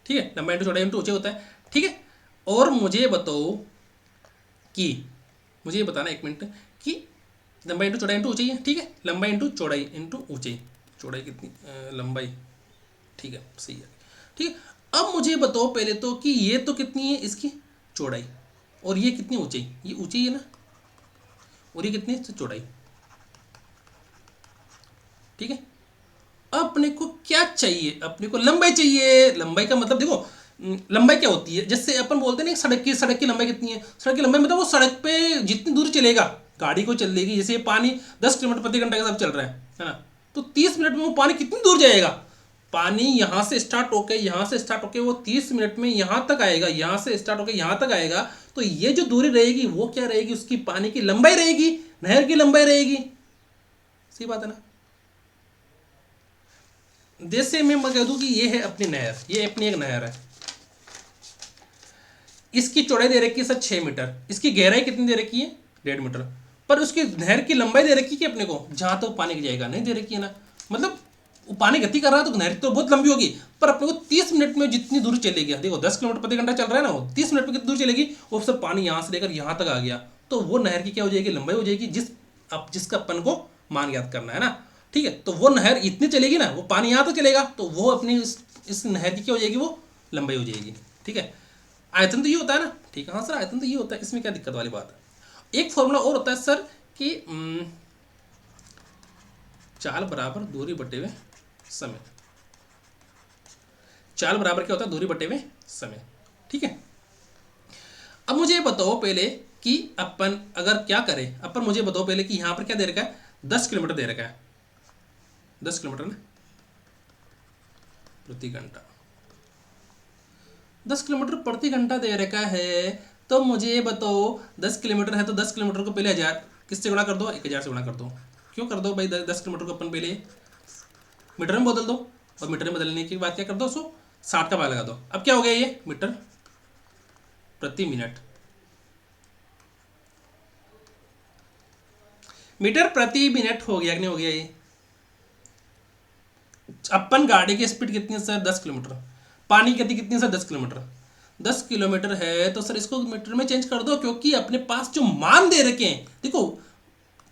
ठीक है, लंबाई इंटू चौड़ाई इंटू ऊंचाई होता है। ठीक है, और मुझे बताओ कि, मुझे ये बताना 1 मिनट कि लंबाई इंटू चौड़ाई इंटू ऊंचाई है। ठीक है, लंबाई इंटू चौड़ाई इंटू ऊंचाई, चौड़ाई कितनी, लंबाई, ठीक है सही है। ठीक है, अब मुझे बताओ पहले तो कि ये तो कितनी है इसकी चौड़ाई, और ये कितनी ऊंचाई? ये ऊंचाई है ना, और ये कितनी है चौड़ाई। ठीक है, अपने को क्या चाहिए? अपने को लंबाई चाहिए। लंबाई का मतलब देखो लंबाई क्या होती है, जैसे अपन बोलते हैं ना सड़क की लंबाई कितनी है, सड़क की लंबाई मतलब वो सड़क पे जितनी दूर चलेगा गाड़ी को चलेगी, जैसे ये पानी 10 किलोमीटर प्रति घंटा के साथ चल रहा है ना, तो 30 मिनट में वो पानी कितनी दूर जाएगा, पानी यहाँ से स्टार्ट होके वो 30 मिनट में यहाँ तक आएगा, यहाँ से स्टार्ट होके यहाँ तक आएगा, तो ये जो दूरी रहेगी वो क्या रहेगी, उसकी पानी की लंबाई रहेगी, नहर की लंबाई रहेगी। सही बात है ना। जैसे मैं कह दूं कि ये है अपनी नहर, ये अपनी एक नहर है, इसकी चौड़ाई दे रखी है सर 6 मीटर, इसकी गहराई कितनी दे रखी है 1.5 मीटर, पर उसकी नहर की लंबाई दे रखी है अपने को, जहां तक पानी जाएगा नहीं दे रखी है ना, मतलब वो पानी गति कर रहा है तो नहर तो बहुत लंबी होगी, पर अपने को 30 मिनट में जितनी दूर चलेगी, देखो 10 किलोमीटर प्रति घंटा चल रहा है ना, वो 30 मिनट में कितनी दूर चलेगी, वो सब पानी यहाँ से लेकर यहाँ तक आ गया, तो वो नहर की क्या हो जाएगी, लंबाई हो जाएगी, जिसका अपन को मान याद करना है ना। ठीक है, तो वो नहर इतनी चलेगी ना, वो पानी यहाँ तक चलेगा, तो वो अपनी इस नहर की क्या हो जाएगी, वो लंबाई हो जाएगी। ठीक है, आयतन तो ये होता है ना। ठीक है, हाँ सर आयतन तो ये होता है, इसमें क्या दिक्कत वाली बात है। एक फॉर्मूला और होता है सर कि चाल बराबर दूरी बटे हुए समय, चाल बराबर क्या होता है, दूरी बटे हुए समय। ठीक है, अब मुझे बताओ पहले कि अपन अगर क्या करें, अपन मुझे बताओ पहले कि यहां पर क्या दे रखा है, 10 किलोमीटर दे रखा है, 10 किलोमीटर ना प्रति घंटा, 10 किलोमीटर प्रति घंटा दे रखा है, तो मुझे बताओ 10 किलोमीटर है तो 10 किलोमीटर को पहले 1000 किससे गुणा कर दो, 1000 से गुणा कर दो। क्यों कर दो भाई, 10 किलोमीटर को अपन पहले मीटर में बदल दो, और मीटर में बदलने के बाद क्या कर दो, उसको 60 का भाग लगा दो। अब क्या हो गया, ये मीटर प्रति मिनट, मीटर प्रति मिनट हो गया कि नहीं हो गया। ये अपन गाड़ी की स्पीड कितनी है सर, 10 किलोमीटर, पानी की गति कितनी है सर, 10 किलोमीटर, 10 किलोमीटर है तो सर इसको मीटर में चेंज कर दो, क्योंकि अपने पास जो मान दे रखे हैं, देखो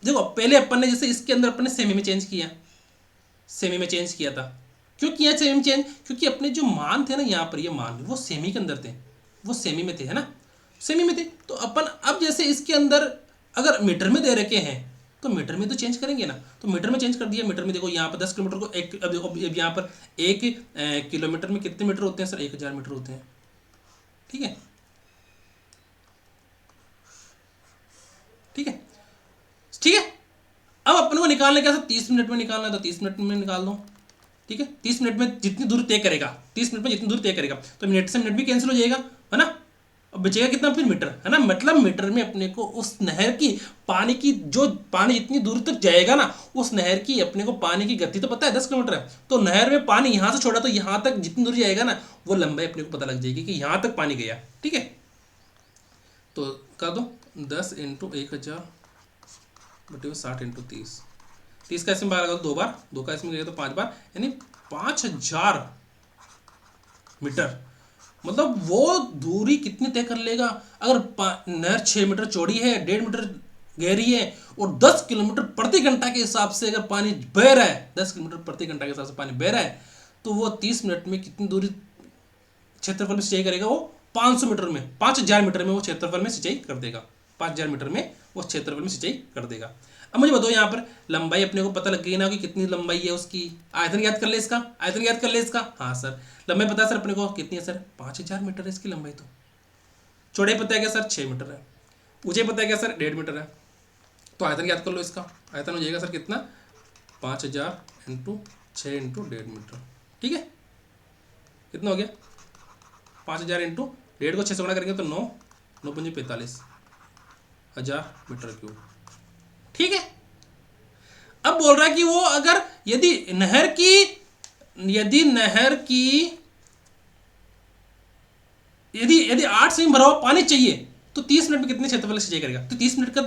देखो पहले अपन ने जैसे इसके अंदर अपन ने सेमी में चेंज किया, सेमी में चेंज किया था, क्यों किया सेमी में चेंज, क्योंकि अपने जो मान थे ना यहाँ पर, ये मान वो सेमी के अंदर थे, वो सेमी में थे, है ना, सेमी में थे, तो अपन अब जैसे इसके अंदर अगर मीटर में दे रखे हैं तो मीटर में तो चेंज करेंगे ना, तो मीटर में चेंज कर दिया। मीटर में देखो यहाँ पर 10 किलोमीटर को एक, अब देखो अब यहाँ पर 1 किलोमीटर में कितने मीटर होते हैं सर, 1000 मीटर होते हैं। ठीक है, ठीक है, ठीक है। अब अपन को निकालना क्या सर, 30 मिनट में निकालना है तो 30 मिनट में निकाल दो। ठीक है, 30 मिनट में जितनी दूर तय करेगा, 30 मिनट में जितनी दूर तय करेगा, तो मिनट से मिनट भी कैंसिल हो जाएगा, है ना, अब बचेगा कितना फिर मीटर, है ना, मतलब मीटर में अपने को उस नहर की पानी की, जो पानी जितनी दूर तक जाएगा ना, उस नहर की अपने को पानी की गति तो पता है 10 किलोमीटर है, तो नहर में पानी यहाँ से छोड़ा तो यहाँ तक जितनी दूर जाएगा ना, वो लंबाई अपने को पता लग जाएगी कि यहाँ तक पानी गया। ठीक है, तो कर दो 10 इंटू 1000 बटे 60 इंटू 30, 30 का इसमें बार लगा दो, 2 बार, 2 का इसमें गया तो 5 बार, यानी 5000 मीटर, मतलब वो दूरी कितनी तय कर लेगा। अगर नहर 6 मीटर चौड़ी है, 1.5 मीटर गहरी है, और 10 किलोमीटर प्रति घंटा के हिसाब से अगर पानी बह रहा है, 10 किलोमीटर प्रति घंटा के हिसाब से पानी बह रहा है, तो वो 30 मिनट में कितनी दूरी क्षेत्रफल में सिंचाई करेगा, वो 500 मीटर में, 5000 मीटर में वो क्षेत्रफल में सिंचाई कर देगा, 5000 मीटर में वो क्षेत्रफल में सिंचाई कर देगा। अब मुझे बताओ यहाँ पर लंबाई अपने को पता लग गई ना कि कितनी लंबाई है उसकी, आयतन याद कर ले इसका, आयतन याद कर ले इसका। हाँ सर, लंबाई पता है सर अपने को कितनी है सर, 5000 मीटर है इसकी लंबाई, तो चौड़ाई पता है क्या सर, 6 मीटर है, ऊंचाई पता है क्या सर, 1.5 मीटर है, तो आयतन याद कर लो इसका, आयतन हो जाएगा सर कितना, 5000 इंटू 6 इंटू 1.5 मीटर। ठीक है, कितना हो गया, 5000 इंटू 1.5 को 6 से गुणा करेंगे तो 9 9 पंजे 45 हजार मीटर क्यूब। ठीक है, अब बोल रहा है कि वो अगर यदि नहर की यदि 8 सेमी भरा हुआ पानी चाहिए तो 30 मिनट में कितने क्षेत्रफल से सिंचाई करेगा, तो 30 मिनट का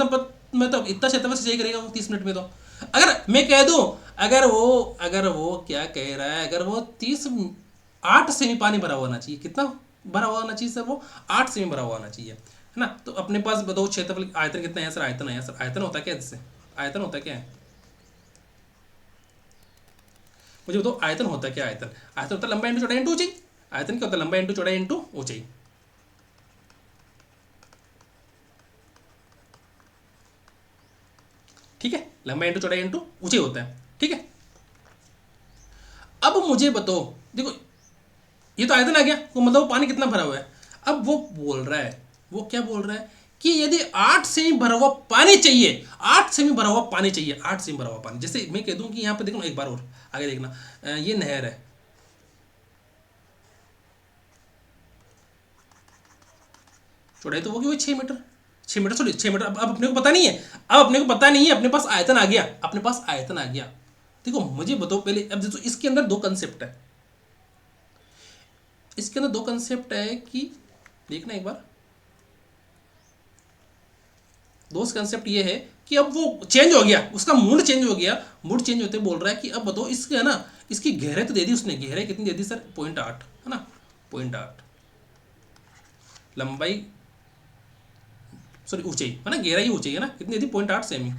में तो इतना क्षेत्रफल सिंचाई करेगा वो 30 मिनट में। तो अगर मैं कह दूं, अगर वो क्या कह रहा है, अगर वो 8 सेमी पानी भरा हुआ होना चाहिए, कितना भरा हुआ होना चाहिए सर, वो 8 सेमी भरा हुआ होना चाहिए, है ना। तो अपने पास बताओ क्षेत्रफल, आयतन कितना है सर, आयतन है सर, आयतन होता है क्या, इससे आयतन होता है क्या है, मुझे बताओ आयतन होता है क्या, आयतन होता है लंबाई इंटू चौड़ाई इंटू ऊंचाई। आयतन क्या होता है, लंबाई इंटू चौड़ाई इंटू ऊंचाई। ठीक है, लंबाई इंटू चौड़ाई इंटू ऊंचाई होता है। ठीक है, अब मुझे बताओ, देखो ये तो आयतन आ गया, तो मतलब वो पानी कितना भरा हुआ है। अब वो बोल रहा है, वो क्या बोल रहा है कि यदि 8 सेमी भरा हुआ पानी चाहिए, 8 सेमी भरा हुआ पानी चाहिए, 8 सेमी भरा हुआ पानी, जैसे मैं कह दूं कि यहाँ पे देखना एक बार और आगे देखना, ये नहर है, चौड़ाई तो होगी वही 6 मीटर, 6 मीटर सॉरी 6 मीटर। अब अपने को पता नहीं है, अब अपने को पता नहीं है, अपने पास आयतन आ गया, अपने पास आयतन आ गया। देखो मुझे बताओ पहले, अब देखो इसके अंदर दो कंसेप्ट है, इसके अंदर दो कंसेप्ट है कि देखना एक बार, दोस्त कंसेप्ट ये है कि अब वो चेंज हो गया, उसका मूड चेंज हो गया, मूड चेंज होते बोल रहा है कि अब बताओ इसके है ना, इसकी गहराई तो दे दी उसने, गहराई कितनी दे दी सर, 0.8 है ना, 0.8, लंबाई सॉरी ऊंचाई है ना, गहराई ऊंचाई है ना, कितनी दे दी 0.8 सेमी।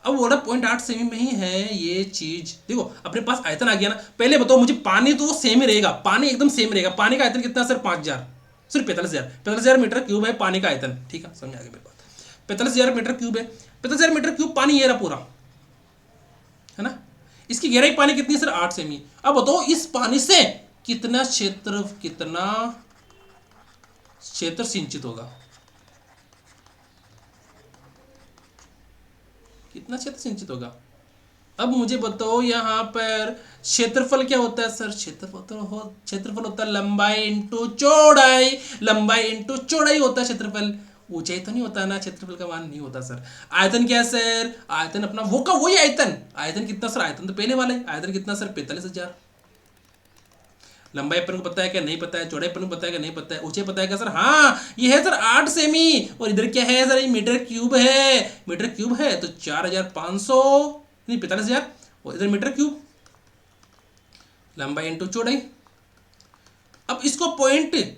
अब बोल रहा 0.8 सेमी में ही है ये चीज। देखो अपने पास आयतन आ गया ना, पहले बताओ मुझे, पानी तो सेम ही रहेगा, पानी एकदम सेम रहेगा, पानी का आयतन कितना सर 5000 सॉरी 45,000 मीटर क्यूब है पानी का आयतन, ठीक है समझ आ गया मेरे बात, 45,000 मीटर क्यूब है, 45,000 मीटर क्यूब पानी ये रहा पूरा, है ना। इसकी गहराई पानी कितनी है सर 8 सेमी। अब बताओ इस पानी से कितना क्षेत्र सिंचित होगा, कितना क्षेत्र सिंचित होगा। अब मुझे बताओ यहाँ पर क्षेत्रफल क्या होता है सर, क्षेत्रफल होता है लंबाई इंटू चौड़ाई, लंबाई इंटू चौड़ाई होता है क्षेत्रफल, ऊंचाई तो नहीं होता ना, क्षेत्रफल का मान नहीं होता सर। आयतन क्या है सर, आयतन अपना वो का वही आयतन, आयतन कितना सर, आयतन तो पहले वाला है, आयतन कितना सर 45,000। लंबाई अपन को पता है क्या, नहीं पता है, चौड़ाई अपन को पता है क्या, नहीं पता है, ऊंचाई पता है क्या सर, हाँ ये है सर 8 सेमी, और इधर क्या है सर, ये मीटर क्यूब है, मीटर क्यूब है तो 4,500 नहीं 45,000, और इधर मीटर क्यूब, लंबाई इंटू चौड़ाई। अब इसको 0.8 है,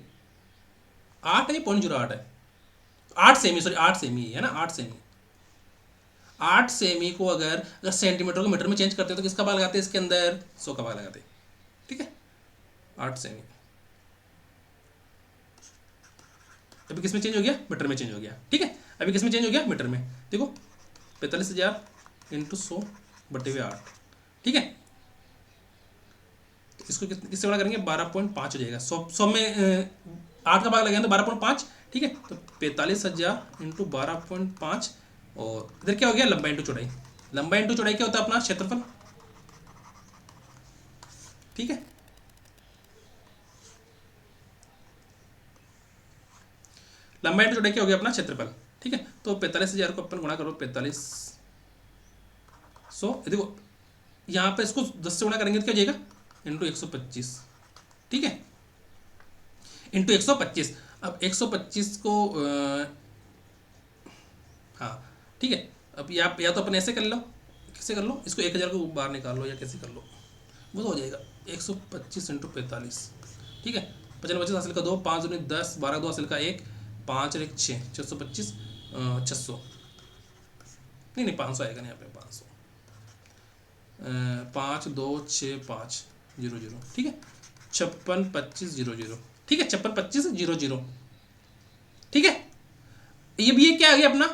0.08 है, 8 सेमी सॉरी 8 सेमी है ना, 8 सेमी, 8 सेमी को अगर सेंटीमीटर को मीटर में चेंज करते हैं तो किसका भाग लगाते हैं इसके अंदर, 100 का भाग लगाते हैं, ठीक है 8 सेमी। अभी किस में चेंज हो गया, मीटर में चेंज हो गया, ठीक है अभी किस में चेंज हो गया, मीटर में। देखो 45,000 इंटू 100/8, ठीक है, तो इसको किससे बड़ा करेंगे, 12.5 हो जाएगा, 100 में 8 का भाग लगाएंगे तो 12.5, ठीक है तो 45,000 इंटू 12.5, और इधर क्या हो गया, लंबाई इंटू चौड़ाई, लंबाई इंटू चौड़ाई क्या होता है अपना क्षेत्रफल, ठीक है लंबाई इंटू चौड़ाई क्या हो गया अपना क्षेत्रफल, ठीक है। तो 45,000 को अपन गुणा करो 4500, देखो यहाँ पे इसको 10 से गुणा करेंगे तो क्या हो जाएगा, इंटू 125, ठीक है इंटू 125। अब 125 को हाँ ठीक है, अब या तो अपन ऐसे कर लो, कैसे कर लो, इसको 1,000 को बाहर निकाल लो या कैसे कर लो, वो तो हो जाएगा 125 इंटू 45, ठीक है 55 हासिल का 2, 5 दूनी 10, 12 2 हासिल का 1, 5 और 1 6, 625 600 नहीं 500 आएगा नहीं यहाँ पे 500, 5 2 6 5 0 0, ठीक है 56 25 0 0, ठीक है 56 25 0 0, ठीक है। ये भी क्या आ गया अपना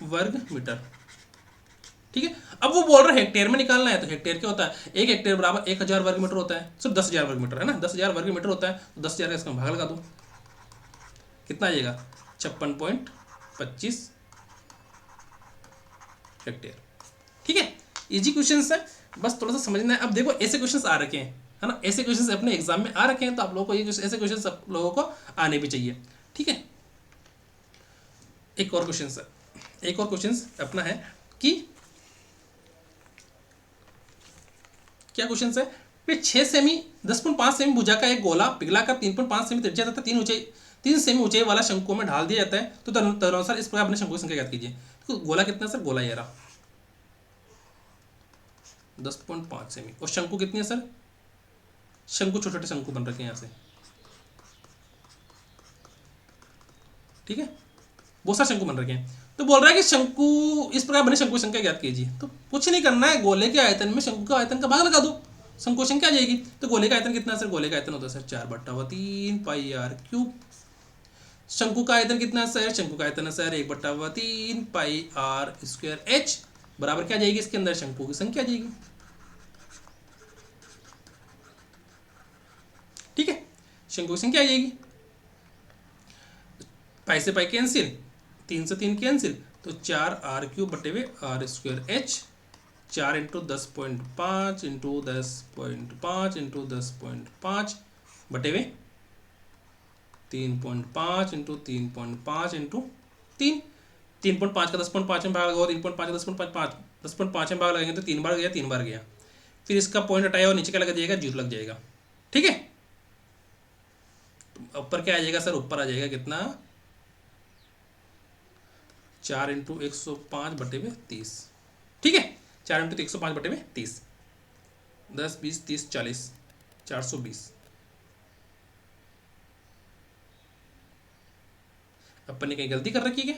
वर्ग मीटर, ठीक है। अब वो बोल रहा है हेक्टेयर में निकालना है, तो हेक्टेयर क्या होता है, 1 हेक्टेयर बराबर 1,000 वर्ग मीटर होता है, सिर्फ 10,000 वर्ग मीटर है ना, 10,000 वर्ग मीटर होता है, तो 10,000 का इसका भाग लगा दो, कितना आ जाएगा 56.25 हेक्टेयर, ठीक है। इजी क्वेश्चन है, बस थोड़ा सा समझना है। अब देखो ऐसे क्वेश्चन आ रखे हैं, है ना, ऐसे क्वेश्चन अपने एग्जाम में आ रखे हैं, तो आप लोगों को ये ऐसे क्वेश्चन सब लोगों को आने भी चाहिए, ठीक है। एक और क्वेश्चन है, एक और क्वेश्चन अपना है कि क्या क्वेश्चन है, 6 सेमी 10.5 सेमी भुजा का एक गोला पिघलाकर 3.5 सेमी त्रिज्या तथा 3 सेमी ऊंचाई वाला शंकु में ढाल दिया जाता है, तो तदनुसार इस प्रकार अपने शंकु की संख्या ज्ञात कीजिए। तो गोला कितना सर, गोला ये रहा 10.5 सेमी, और शंकु कितनी है सर, शंकु छोटे छोटे शंकु बन रखे हैं यहाँ से, ठीक है बहुत सारे शंकु बन रखे हैं। तो बोल रहा है कि शंकु इस प्रकार बने शंकु की संख्या ज्ञात कीजिए, तो कुछ नहीं करना है, गोले के आयतन में शंकु का आयतन का भाग लगा दो, शंकु संख्या आ जाएगी। तो गोले का आयतन कितना है सर, गोले का आयतन होता है सर 4/3 पाई आर क्यूब। शंकु का आयतन कितना है सर, शंकु का आयतन है sir 1/3 pi R square H, बराबर क्या जाएगी इसके अंदर, शंकु की संख्या आ जाएगी, ठीक है। शंकु की संख्या आ जाएगी। पाई से पाई कैंसिल, 3 से 3 कैंसिल, तो 4r³ बटे हुए r²h, 4 इंटू 10.5 इंटू 10.5 इंटू 10.5 बटे हुए 3.5 इंटू 3.5 इंटू 3। 3.5 का 10.5 में भाग लगाओ, 3.5 का 10.5 10.5 में भाग लगाएंगे तो 3 बार गया, 3 बार गया। फिर इसका पॉइंट हटाया और नीचे क्या लग जाएगा, 0 लग जाएगा। ठीक है, तो ऊपर क्या आ जाएगा सर, ऊपर आ जाएगा कितना, 4 इंटू 105 बटे में 30। ठीक है, 4 इंटू 105 बटे में 30, 10 20 30 40, 420। अपन ने कहीं गलती कर रखी है क्या?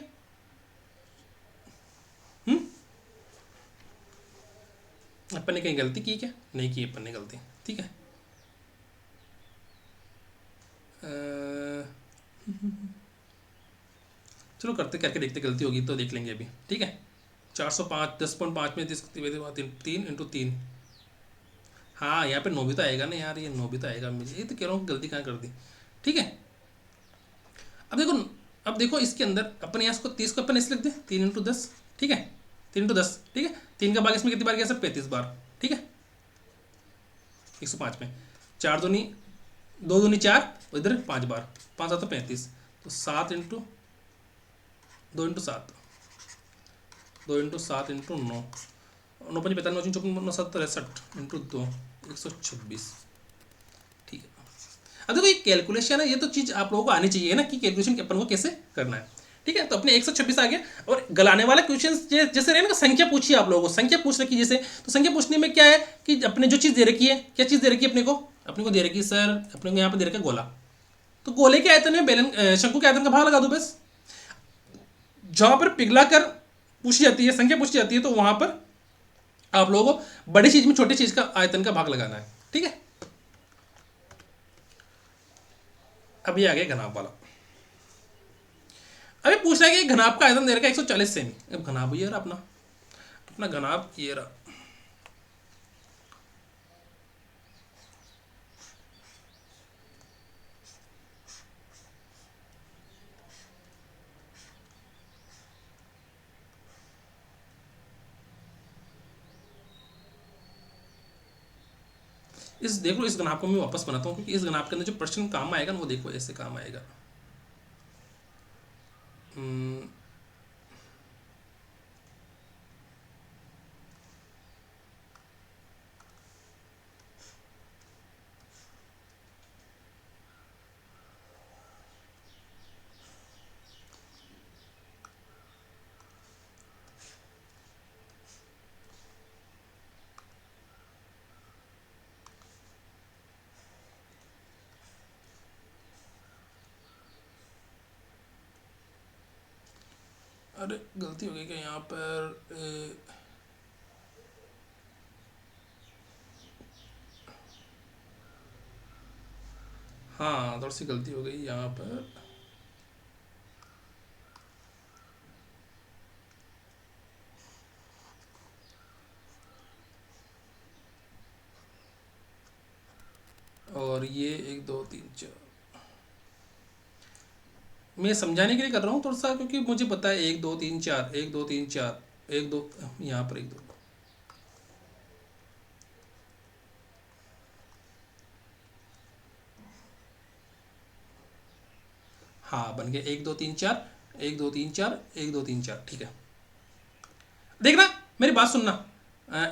अपन ने कहीं गलती की क्या? नहीं की अपन ने गलती। ठीक है, चलो करते करके देखते, गलती होगी तो देख लेंगे अभी। ठीक है, 405 10.5 में 3 इंटू 3, हाँ यहाँ पे 9 भी तो आएगा ना यार, ये 9 भी तो आएगा, मुझे ये तो कह रहा हूँ गलती कहाँ कर दी। ठीक है, अब देखो इसके अंदर अपन यहाँ इसको 30 को अपन ऐसे लिख दे, 3 इंटू 10। ठीक है, 3 इंटू 10। ठीक है, 3 का भाग इसमें कितनी बार गया सर, 35 बार। ठीक है, 105 में 4 दूनी 2 दूनी 4, इधर 5 बार, 5 7 35, तो 7 into 2 into 7, 2 into 7 into 9, 9 5 45 54 7 63 into 2 126। ठीक है, अब देखो ये कैलकुलेशन है, ये तो चीज़ आप लोगों को आनी चाहिए ना कि कैलकुलेशन अपन को कैसे करना है। ठीक है, तो अपने 126 आ गया। और गलाने वाला क्वेश्चन जैसे रहे ना, संख्या पूछी आप लोगों को, संख्या पूछ रखी जैसे, तो संख्या पूछने में क्या है कि अपने जो चीज़ दे रखी है, क्या चीज़ दे रखी है अपने को दे रखी है सर, अपने को यहाँ पर दे रखा है गोला, तो गोले के आयतन में शंकु के आयतन का भाग लगा दो बस। जहाँ पर पिघला कर पूछी जाती है, संख्या पूछी जाती है, तो वहाँ पर आप लोगों को बड़ी चीज़ में छोटी चीज़ का आयतन का भाग लगाना है। ठीक है, अब ये आ गया घनाभ वाला। अभी पूछ रहा है कि घनाभ का आयतन दे रखा है 140 सेमी। अब घनाभ ये रहा अपना घनाभ ये रहा। इस देखो, इस घनाभ को मैं वापस बनाता हूँ, क्योंकि इस घनाभ के अंदर जो प्रश्न काम आएगा ना, वो देखो ऐसे काम आएगा। अरे गलती हो गई क्या यहाँ पर, हाँ थोड़ी सी गलती हो गई यहाँ पर। और ये 1 2 3 4 मैं समझाने के लिए कर रहा हूँ थोड़ा सा, क्योंकि मुझे पता है 1 2 3 4 1 2 3 4 1 2, यहाँ पर 1 2, हाँ बन गया 1 2 3 4 1 2 3 4 1 2 3 4। ठीक है, देखना मेरी बात सुनना,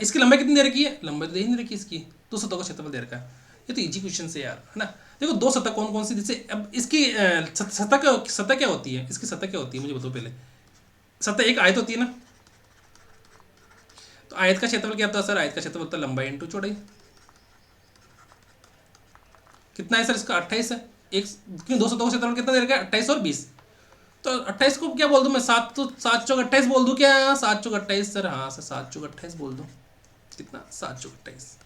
इसकी लंबाई कितनी दे रखी है, लंबाई तो दे ही नहीं रखी इसकी, तो सतह का क्षेत्रफल दे रखा है। ये तो इजी क्वेश्चन से यार, है ना। देखो दो सतह कौन कौन सी, जैसे अब इसकी सतह क्या होती है, इसकी सतह क्या होती है मुझे बताओ पहले। सतह एक आयत होती है ना, तो आयत का क्षेत्रफल क्या होता है सर, आयत का क्षेत्रफल होता है लंबाई इंटू चौड़ाई। कितना है सर इसका, 28 है। एक क्यों, दो सतहों का क्षेत्रफल कितना दे रखा है, 28 और 20, तो 28 को क्या बोल दूं मैं, 7 तो 7 चौक 28 बोल दूं क्या, 7 चौक 28 सर, हाँ सर 7 चौक 28 बोल दूं, कितना 7 चौक 28।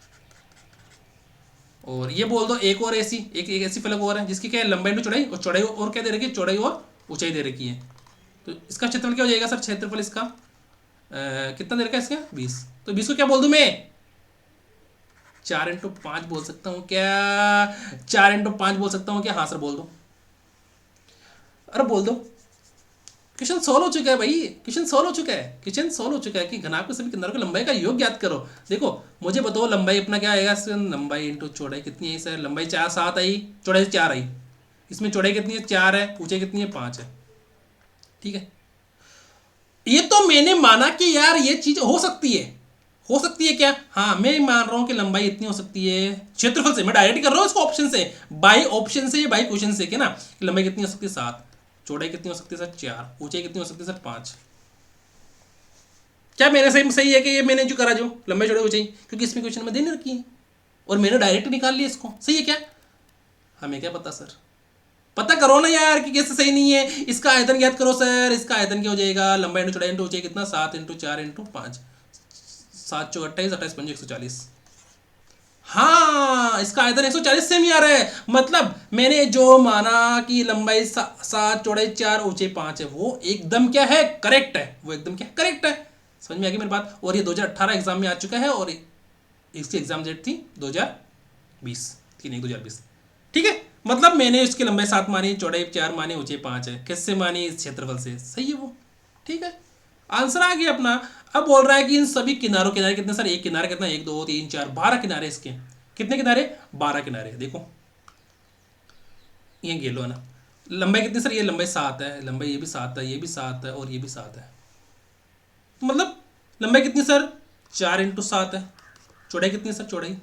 और ये बोल दो एक और ऐसी एक ऐसी फलक और है जिसकी क्या है, लंबाई इंटू चौड़ाई, और चौड़ाई और क्या दे रखी है, चौड़ाई और ऊंचाई दे रखी है। तो इसका क्षेत्रफल क्या हो जाएगा सर, क्षेत्रफल इसका कितना दे रखा है इसका 20, तो 20 को क्या बोल दूं मैं, 4 × 5 बोल सकता हूँ क्या? 4 × 5 बोल सकता हूँ क्या? हाँ सर बोल दो। अरे बोल दो। क्वेश्चन सॉल्व हो चुका है भाई, क्वेश्चन सॉल्व हो चुका है, क्वेश्चन सॉल्व हो चुका है कि घनाभ के सभी किनारों की लंबाई का योग ज्ञात करो। देखो मुझे बताओ लंबाई अपना क्या आएगा सर? लंबाई इंटू चौड़ाई कितनी है सर? लंबाई 4 7 आई, चौड़ाई 4 आई, इसमें चौड़ाई कितनी है? 4 है, ऊंचाई कितनी है? 5 है। ठीक है, ये तो मैंने माना कि यार ये चीज हो सकती है, हो सकती है क्या? हाँ मैं मान रहा हूं कि लंबाई इतनी हो सकती है क्षेत्रफल से, मैं डायरेक्ट कर रहा हूं इसको ऑप्शन से, बाई ऑप्शन से, बाई क्वेश्चन से, क्या ना? लंबाई कितनी हो सकती है? 7। चौड़ाई कितनी हो सकती है सर? 4। ऊंचाई कितनी हो सकती है सर? 5। क्या मेरे सही सही है कि ये मैंने जो करा, जो लंबाई चौड़ाई ऊंचाई, क्योंकि इसमें क्वेश्चन में देने रखी है और मैंने डायरेक्ट निकाल लिया इसको, सही है क्या? हमें क्या पता सर, पता करो ना यार कि कैसे सही नहीं है। इसका आयतन ज्ञात करो सर, इसका आयतन क्या हो जाएगा? लंबाई इंटू चौड़ाई इंटू ऊंचाई कितना? 7 × 4 × 5, 7 चौक 28, 28 पंजे 140। हाँ इसका आयतन 140 सेमी आ रहा है, मतलब मैंने जो माना कि लंबाई 7 चौड़ाई 4 ऊंचाई 5 है, वो एकदम क्या है? करेक्ट है, वो एकदम क्या? करेक्ट है। समझ में आ गई मेरी बात? और ये 2018 एग्जाम में आ चुका है और इसकी एग्जाम डेट थी 2020 की, नहीं 2020। ठीक है, मतलब मैंने इसकी लंबाई 7 मानी, चौड़ाई 4 मानी, ऊंचाई 5 है। किससे मानी? इस क्षेत्रफल से, सही है वो। ठीक है, आंसर आ गया अपना। अब बोल रहा है कि इन सभी किनारों, किनारे कितने सर? एक किनारा कितना? 1 2 3 4 12 किनारे इसके। कितने किनारे? 12 किनारे। देखो ये गेलो है ना। लंबाई कितनी सर? ये लंबाई 7 है, लंबाई ये भी 7 है, ये भी 7 है और ये भी 7 है, तो मतलब लंबाई कितनी सर? 4 × 7 है। चौड़ाई कितनी सर? चौड़ाई,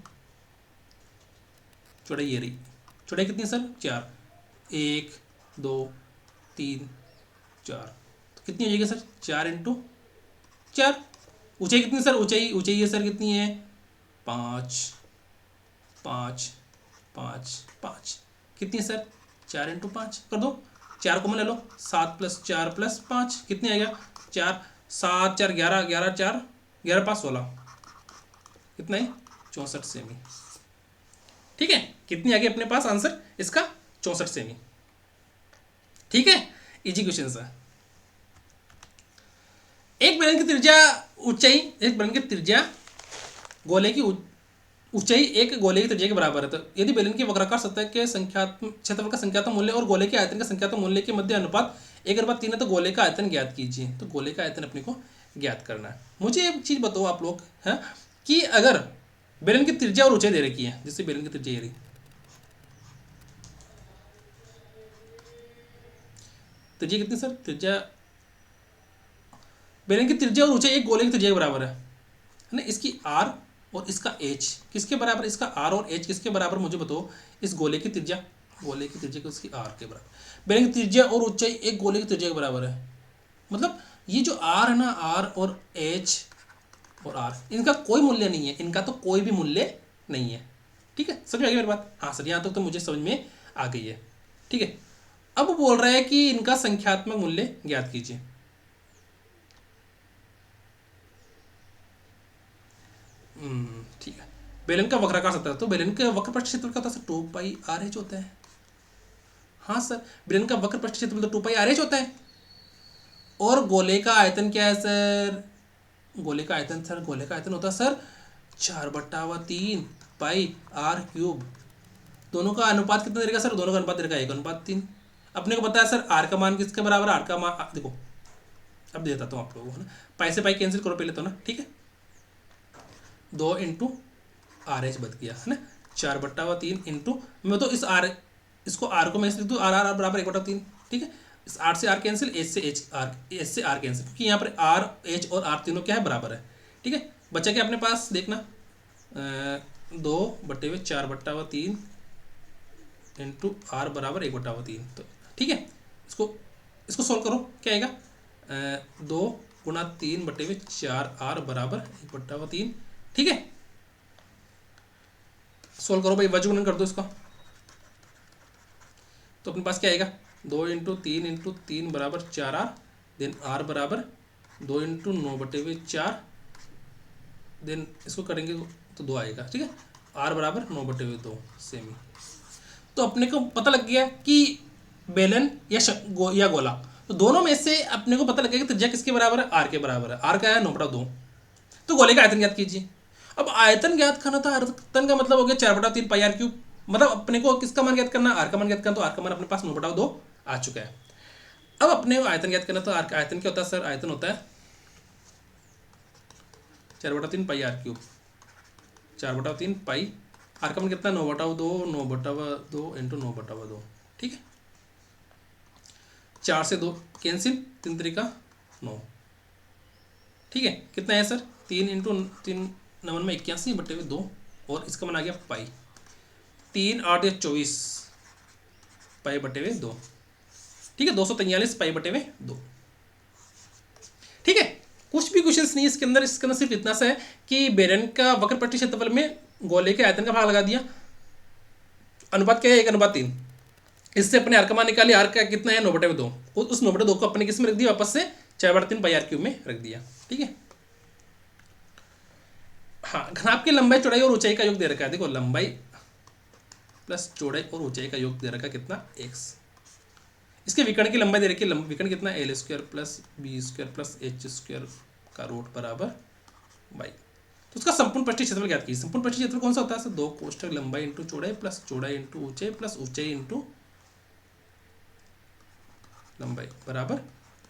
चौड़ाई ये रही, चौड़ाई कितनी सर? 4। 1 2 3 4, तो कितनी हो जाएगी सर? 4 × 4। ऊंचाई कितनी सर? ऊंचाई, ऊंचाई ये सर कितनी है? 5 5 5 5। कितनी है सर? 4 × 5 कर दो, 4 को ले लो, 7 + 4 + 5 कितने आएगा? 4 7 4 11, 11 4 11 5 16, कितना है? 64 सेमी। ठीक है, कितनी आ गई अपने पास आंसर इसका? 64 सेमी। ठीक है, इजी क्वेश्चन है। एक बेलन की त्रिज्या ऊंचाई, एक बेलन की त्रिज्या गोले की ऊंचाई एक गोले की त्रिज्या के बराबर है, तो यदि बेलन की वक्राकार सतह के संख्यात्मक क्षेत्रफल का संख्यात्मक मूल्य और गोले के आयतन का संख्यात्मक मूल्य के मध्य अनुपात 1/3 है, तो गोले का आयतन ज्ञात कीजिए। तो गोले का आयतन अपने को ज्ञात करना है। मुझे एक चीज बताओ आप लोग है कि अगर बेलन की त्रिज्या और ऊंचाई दे रखी है, जिससे बेलन की त्रिज्या ये रही, त्रिज्या कितनी सर? त्रिज्या, बेलन की त्रिज्या और ऊंचाई एक गोले की त्रिज्या के बराबर है ना? इसकी आर और इसका एच किसके बराबर? इसका आर और एच किसके बराबर? मुझे बताओ। इस गोले की त्रिज्या, गोले की त्रिज्या उसकी आर के बराबर। बेलन की त्रिज्या और ऊंचाई एक गोले की त्रिज्या के बराबर है, मतलब ये जो आर है ना, आर और एच और आर, इनका कोई मूल्य नहीं है, इनका तो कोई भी मूल्य नहीं है। ठीक है, समझ में आ गई मेरी बात? हाँ सर, यहाँ तक तो मुझे समझ में आ गई है। ठीक है, अब बोल रहा है कि इनका संख्यात्मक मूल्य ज्ञात कीजिए। ठीक है, बेलन का वक्राकार सतह, तो बेलन के वक्र पृष्ठ क्षेत्रफल का होता है सर 2πr(h) होता है। हाँ सर, बेलन का वक्र पृष्ठ क्षेत्रफल तो 2πr(h) होता है। और गोले का आयतन क्या है सर? गोले का आयतन सर, गोले का आयतन होता है सर 4/3 πr3। दोनों का अनुपात कितना रहेगा सर? दोनों का अनुपात रहेगा 1/3। अपने को पता है सर आर का मान किसके बराबर है? आर का मान देखो, अब देता हूँ आप लोगों को ना, पाई से पाई कैंसिल करो पहले तो ना। ठीक है, 2 × RH बच गया है ना, 4/3 इंटू, मैं तो इस आर, इसको आर को मैं लिख दूँ, आर आर बराबर 1/3। ठीक है, इस आर से आर कैंसिल, एच से एच, आर एच से आर कैंसिल, क्योंकि यहाँ पर आर एच और आर तीनों क्या है? बराबर है। ठीक है, बचा क्या अपने पास? देखना 2/4/3 इंटू आर बराबर 1/3। तो ठीक है, इसको इसको सोल्व करो, क्या आएगा? 2 × 3/4 आर बराबर 1/3। ठीक है, सोल्व करो भाई, वज्र गुणन कर दो इसका, तो अपने पास क्या आएगा? 2 × 3 × 3 बराबर 4r, देन r बराबर 2 × 9/4, देन इसको करेंगे तो 2 आएगा। ठीक है, r बराबर 9/2 सेमी। तो अपने को पता लग गया कि बेलन या गोला, तो दोनों में से अपने को पता लग गया कि त्रिज्या किसके बराबर है? r के बराबर है। r का है 9/2। तो गोले का आयतन ज्ञात कीजिए। अब आयतन ज्ञात करना था, आयतन का मतलब हो गया 4/3 पाई आर क्यूब, मतलब अपने को किसका मान ज्ञात करना, आर का मान ज्ञात करना, तो आर का मान अपने पास 9/2 आ चुका है। अब अपने को आयतन ज्ञात करना, तो आर का आयतन क्या होता है सर, आयतन होता है 4/3 पाई आर क्यूब, 4/3 पाई, आर का मान कितना, 9/2, 9/2 इंटू 9/2, ठीक है। 4 से 2 कैंसिल, 3 3 का 9, ठीक है। कितना है सर, 3 इंटू 3 9 में 81/2, और इसका मान आ गया पाई, 3 8 या 24 पाई/2, ठीक है, 243 पाई/2, ठीक है। कुछ भी क्वेश्चंस नहीं इसके अंदर सिर्फ इतना सा है कि बेलन का वक्र पट्टी क्षेत्रफल में गोले के आयतन का भाग लगा दिया, अनुपात क्या है, 1/3, इससे अपने आर का मान निकालिए, आर का कितना है 9/2, उस 9/2 को अपने किस में रख दिया, वापस से 4/3 पाई आर क्यूब में रख दिया, ठीक है। हाँ, घनाभ की लंबाई चौड़ाई और ऊंचाई का योग दे रखा है, देखो लंबाई प्लस चौड़ाई और ऊंचाई का योग दे रखा है कितना, x। इसके विकर्ण की लंबाई दे रखी है, विकर्ण कितना, l² plus b² plus h² का रूट बराबर y। तो उसका संपूर्ण पृष्ठीय क्षेत्रफल ज्ञात कीजिए। संपूर्ण पृष्ठीय क्षेत्रफल कौन सा होता है सर, 2 कोष्ठक लंबाई इंटू चौड़ाई प्लस चौड़ाई इंटू ऊंचाई प्लस ऊंचाई इंटू लंबाई बराबर,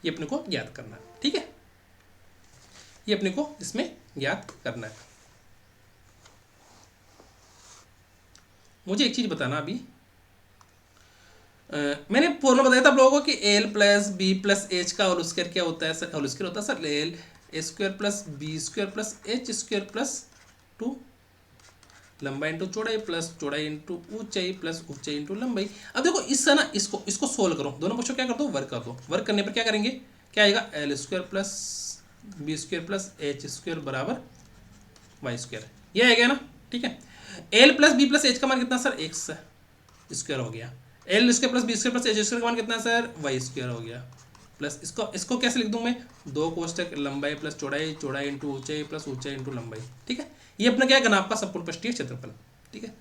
ये अपने को ज्ञात करना है, ठीक है। ये अपने को इसमें ज्ञात करना है। मुझे एक चीज बताना अभी, मैंने पूर्ण बताया था आप लोगों को कि L plus B plus H का होल स्क्वायर क्या होता है सर, होल स्क्वायर होता है sir L square plus B square plus H square plus 2 लंबाई इंटू चौड़ाई प्लस चौड़ाई इंटू ऊंचाई प्लस ऊंचाई इंटू लंबाई। अब देखो इससे ना इसको सोल्व करो, दोनों पक्षों क्या कर दो, वर्क कर दो। वर्क करने पर क्या करेंगे, क्या आएगा, L square plus B square plus H square बराबर वाई स्क्वायर, ये आएगा ना, ठीक है। L plus B plus H का मान कितना सर, एक्स स्क्वायर हो गया, L square plus B square plus H square का मान कितना सर, वाई स्क्वायर हो गया, प्लस इसको कैसे लिख दूं मैं, 2 कोष्ठक लंबाई प्लस चौड़ाई, चौड़ाई इंटू ऊंचाई प्लस ऊंचाई इंटू लंबाई, ठीक है। ये अपना क्या है, घनाभ का संपूर्ण पृष्ठीय क्षेत्रफल, ठीक है।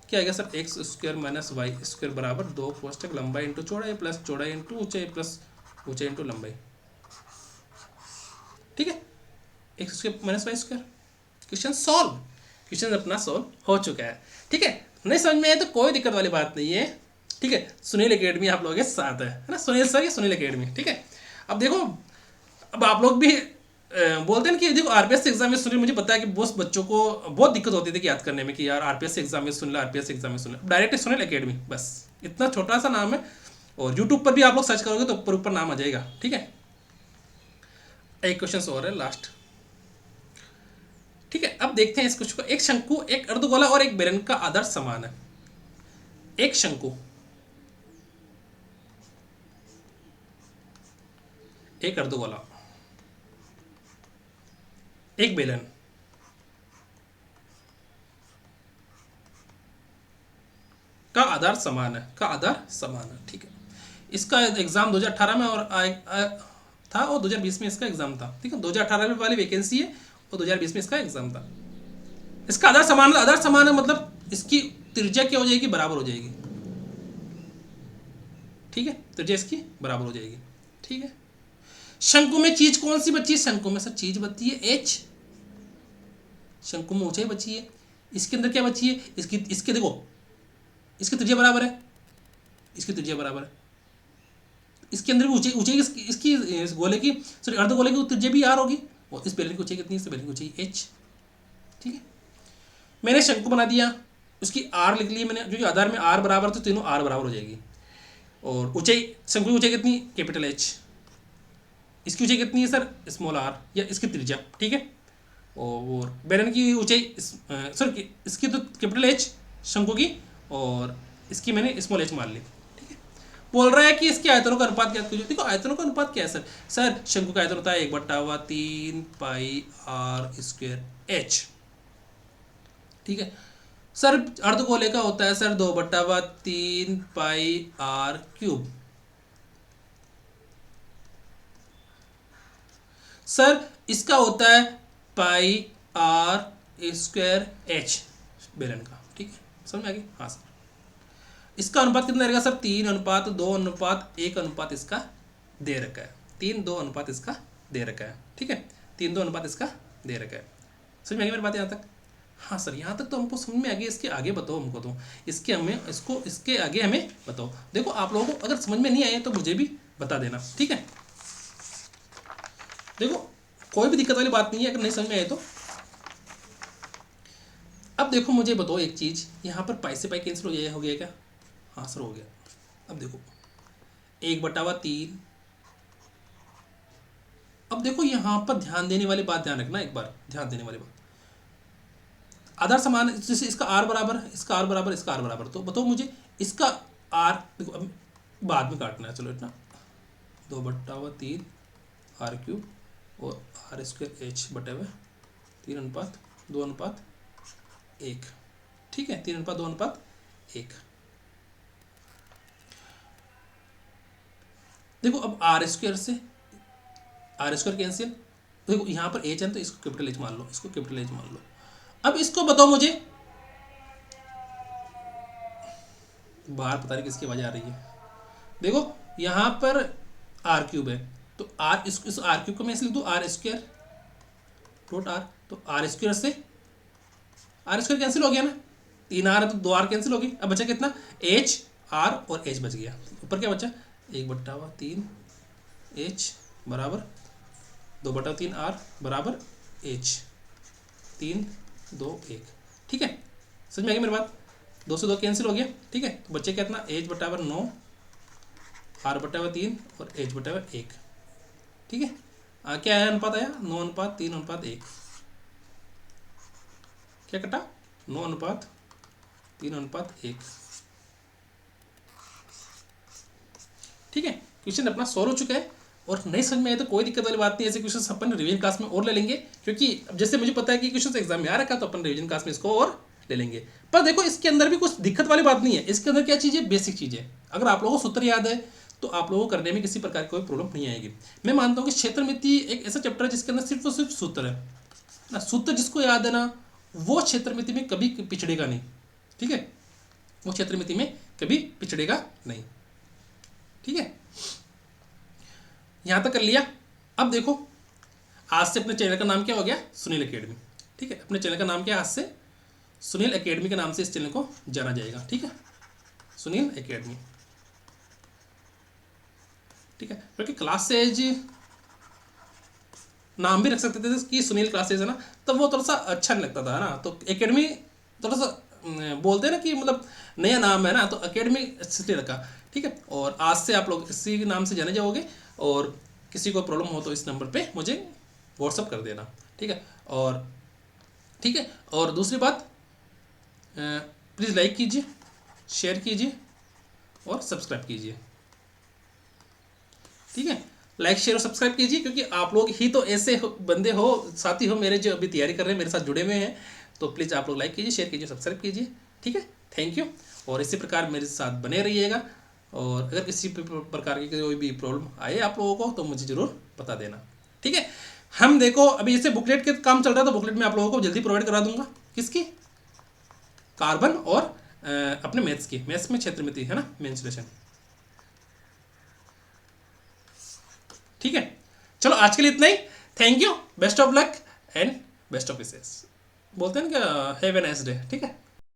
क्या आएगा sir, X square minus Y square बराबर 2 कोष्ठक लंबाई इंटू चौड़ाई प्लस चौड़ाई इंटू ऊंचाई प्लस ऊंचाई इंटू लंबाई, ठीक है। X square minus Y square, question solve, question अपना सॉल्व हो चुका है, ठीक है। नहीं समझ में आए तो कोई दिक्कत वाली बात नहीं है, ठीक है। सुनील एकेडमी आप लोगों के साथ है ना, सुनील सर या सुनील एकेडमी, ठीक है। अब देखो, अब आप लोग भी बोलते हैं कि देखो आरपीएस एग्जाम में सुनील, मुझे पता है कि बहुत बच्चों को बहुत दिक्कत होती थी कि याद करने में कि यार आरपीएस एग्जाम में सुन लो, आरपीएस एग्जाम में सुन लो, डायरेक्ट सुनील एकेडमी, बस इतना छोटा सा नाम है, और यूट्यूब पर भी आप लोग सर्च करोगे तो ऊपर ऊपर नाम आ जाएगा, ठीक है। एक क्वेश्चन और है लास्ट, ठीक है। अब देखते हैं इस क्वेश्चन को, एक शंकु, एक अर्धगोला और एक बेलन का आधार समान है। एक शंकु, एक अर्धगोला, एक बेलन का आधार समान है, का आधार समान है, ठीक है। इसका एग्जाम 2018 में और था, और 2020 में इसका एग्जाम था, ठीक है। 2018 में वाली वैकेंसी है और 2020 में इसका एग्जाम था। इसका आधार समान, आधार समान है मतलब इसकी त्रिज्या क्या हो जाएगी, बराबर हो जाएगी, ठीक है। त्रिज्या इसकी बराबर हो जाएगी, ठीक है। शंकु में चीज कौन सी बची है, शंकु में सर चीज बची है एच, शंकु में ऊंचाई बची है, इसके अंदर क्या बची है, इसके देखो, इसकी त्रिज्या बराबर है, इसकी त्रिज्या बराबर है, इसके अंदर भी ऊंचाई, ऊंचाई इसकी इस गोले की, सॉरी अर्धगोले की त्रिज्या भी आर होगी, और इस बेलन की ऊंचाई कितनी है, इस बेलन की ऊंचाई एच, ठीक है। मैंने शंकु बना दिया, उसकी आर लिख ली मैंने, क्योंकि आधार में आर बराबर तो तीनों आर बराबर हो जाएगी, और ऊंचाई, शंकु की ऊंचाई कितनी, कैपिटल एच, इसकी ऊंचाई कितनी है सर, स्मॉल आर, या इसकी त्रिज्या, ठीक है। और बेलन की ऊंचाई, सर इसकी तो कैपिटल एच शंकु की, और इसकी मैंने स्मॉल एच मान ली, ठीक है। बोल रहा है कि इसके आयतनों का अनुपात क्या कीजिए, देखो आयतनों का अनुपात क्या है सर, सर शंकु का आयतन होता है 1/3 पाई आर स्क्वायर एच, ठीक है। सर अर्धगोले का होता है sir 2/3 pi R cube, sir इसका होता है पाई आर स्क्वायर एच बेलन का, ठीक है। समझ में आ गई, हाँ सर। इसका अनुपात कितना रहेगा सर, 3:2:1 इसका दे रखा है, 3:2 इसका दे रखा है, ठीक है। 3:2 इसका दे रखा है। समझ में आ गई मेरी बात यहाँ तक। हाँ सर, यहाँ तक तो हमको समझ में आ गया, इसके आगे बताओ हमको, तो इसके आगे हमें बताओ। देखो आप लोगों को अगर समझ में नहीं आए तो मुझे भी बता देना, ठीक है। देखो कोई भी दिक्कत वाली बात नहीं है अगर नहीं समझ में आए तो। अब देखो मुझे बताओ एक चीज़, यहाँ पर पाई से पाई कैंसिल हो गया क्या? हाँ सर हो गया। अब देखो 1/3। अब देखो यहाँ पर ध्यान देने वाली बात, ध्यान रखना एक बार, ध्यान देने वाली बात, आधार समान है, जैसे इसका आर बराबर, इसका आर बराबर, इसका आर बराबर, तो बताओ मुझे इसका आर, देखो अब बाद में काटना है, चलो इतना 2/3 आर क्यूब और आर स्क्वायर एच बटे हुए 3:2:1, ठीक है, 3:2:1। देखो अब आर स्क्वायर से आर स्क्वायर कैंसिल, देखो यहाँ पर एच है तो इसको कैपिटल एच मान लो, इसको कैपिटल एच मान लो। अब इसको बताओ मुझे, बाहर पता नहीं किसकी आवाज आ रही है। देखो यहाँ पर आर क्यूब है तो आर, इस आर क्यूब को मैं ऐसे लिख दूँ आर स्क्वायर डॉट आर, तो आर स्क्वायर से आर स्क्वायर कैंसिल हो गया ना, 3 आर है तो 2 आर कैंसिल हो गई। अब बचा कितना, एच आर और एच बच गया। ऊपर क्या बचा, 1/3 एच बराबर 2/3 आर बराबर एच 3:2:1, ठीक है। समझ में आ गया मेरी बात, 2 से 2 कैंसिल हो गया, ठीक है। तो बच्चे कितना, एच बराबर 9 आर बराबर 3 और एच बराबर 1, ठीक है। क्या है अनुपात आया, 9:3:1। क्या कटा, 9:3:1, ठीक है। क्वेश्चन अपना सॉल्व हो चुका है और नहीं समझ में आए तो कोई दिक्कत वाली बात नहीं, ऐसे क्वेश्चन अपन रिवीजन क्लास में और ले लेंगे, क्योंकि अब जैसे मुझे पता है कि क्वेश्चन एग्जाम में आ रखा तो अपन रिवीजन क्लास में इसको और ले लेंगे। पर देखो इसके अंदर भी कुछ दिक्कत वाली बात नहीं है, इसके अंदर क्या चीज़ है, बेसिक चीज़ है। अगर आप लोगों को सूत्र याद है तो आप लोगों को करने में किसी प्रकार की कोई प्रॉब्लम नहीं आएगी। मैं मानता हूँ कि क्षेत्रमिति एक ऐसा चैप्टर है जिसके अंदर सिर्फ और सिर्फ सूत्र है ना, सूत्र जिसको याद है ना वो क्षेत्रमिति में कभी पिछड़ेगा नहीं, ठीक है, वो क्षेत्रमिति में कभी पिछड़ेगा नहीं, ठीक है। यहां तक कर लिया। अब देखो आज से अपने चैनल का नाम क्या हो गया, सुनील एकेडमी, ठीक है। अपने चैनल का नाम क्या, आज से सुनील एकेडमी के नाम से इस चैनल को जाना जाएगा, ठीक है, सुनील एकेडमी, ठीक है। क्योंकि क्लासेज नाम भी रख सकते थे कि सुनील क्लासेज है ना, तब वो थोड़ा सा अच्छा नहीं लगता था ना, तो एकेडमी थोड़ा सा बोलते हैं ना कि मतलब नया नाम है ना, तो एकेडमी इसलिए रखा, ठीक है। और आज से आप लोग इसी के नाम से जाने जाओगे और किसी को प्रॉब्लम हो तो इस नंबर पे मुझे व्हाट्सअप कर देना, ठीक है। और ठीक है, और दूसरी बात, प्लीज़ लाइक कीजिए, शेयर कीजिए और सब्सक्राइब कीजिए, ठीक है। लाइक शेयर और सब्सक्राइब कीजिए, क्योंकि आप लोग ही तो ऐसे बंदे हो, साथी हो मेरे, जो अभी तैयारी कर रहे हैं, मेरे साथ जुड़े हुए हैं। तो प्लीज़ आप लोग लाइक कीजिए, शेयर कीजिए, सब्सक्राइब कीजिए, ठीक है। Thank you. और इसी प्रकार मेरे साथ बने रहिएगा, और अगर किसी प्रकार की कोई भी प्रॉब्लम आए आप लोगों को तो मुझे ज़रूर बता देना, ठीक है। हम देखो अभी जैसे बुकलेट के काम चल रहा है, तो बुकलेट में आप लोगों को जल्दी प्रोवाइड करा दूंगा, किसकी, कार्बन और अपने मैथ्स की, मैथ्स में क्षेत्रमिति है ना, मेंसुरेशन, ठीक है। चलो आज के लिए इतना ही, thank you, best of luck and best of wishes, बोलते हैं ना, हैव ए नाइस डे, ठीक है।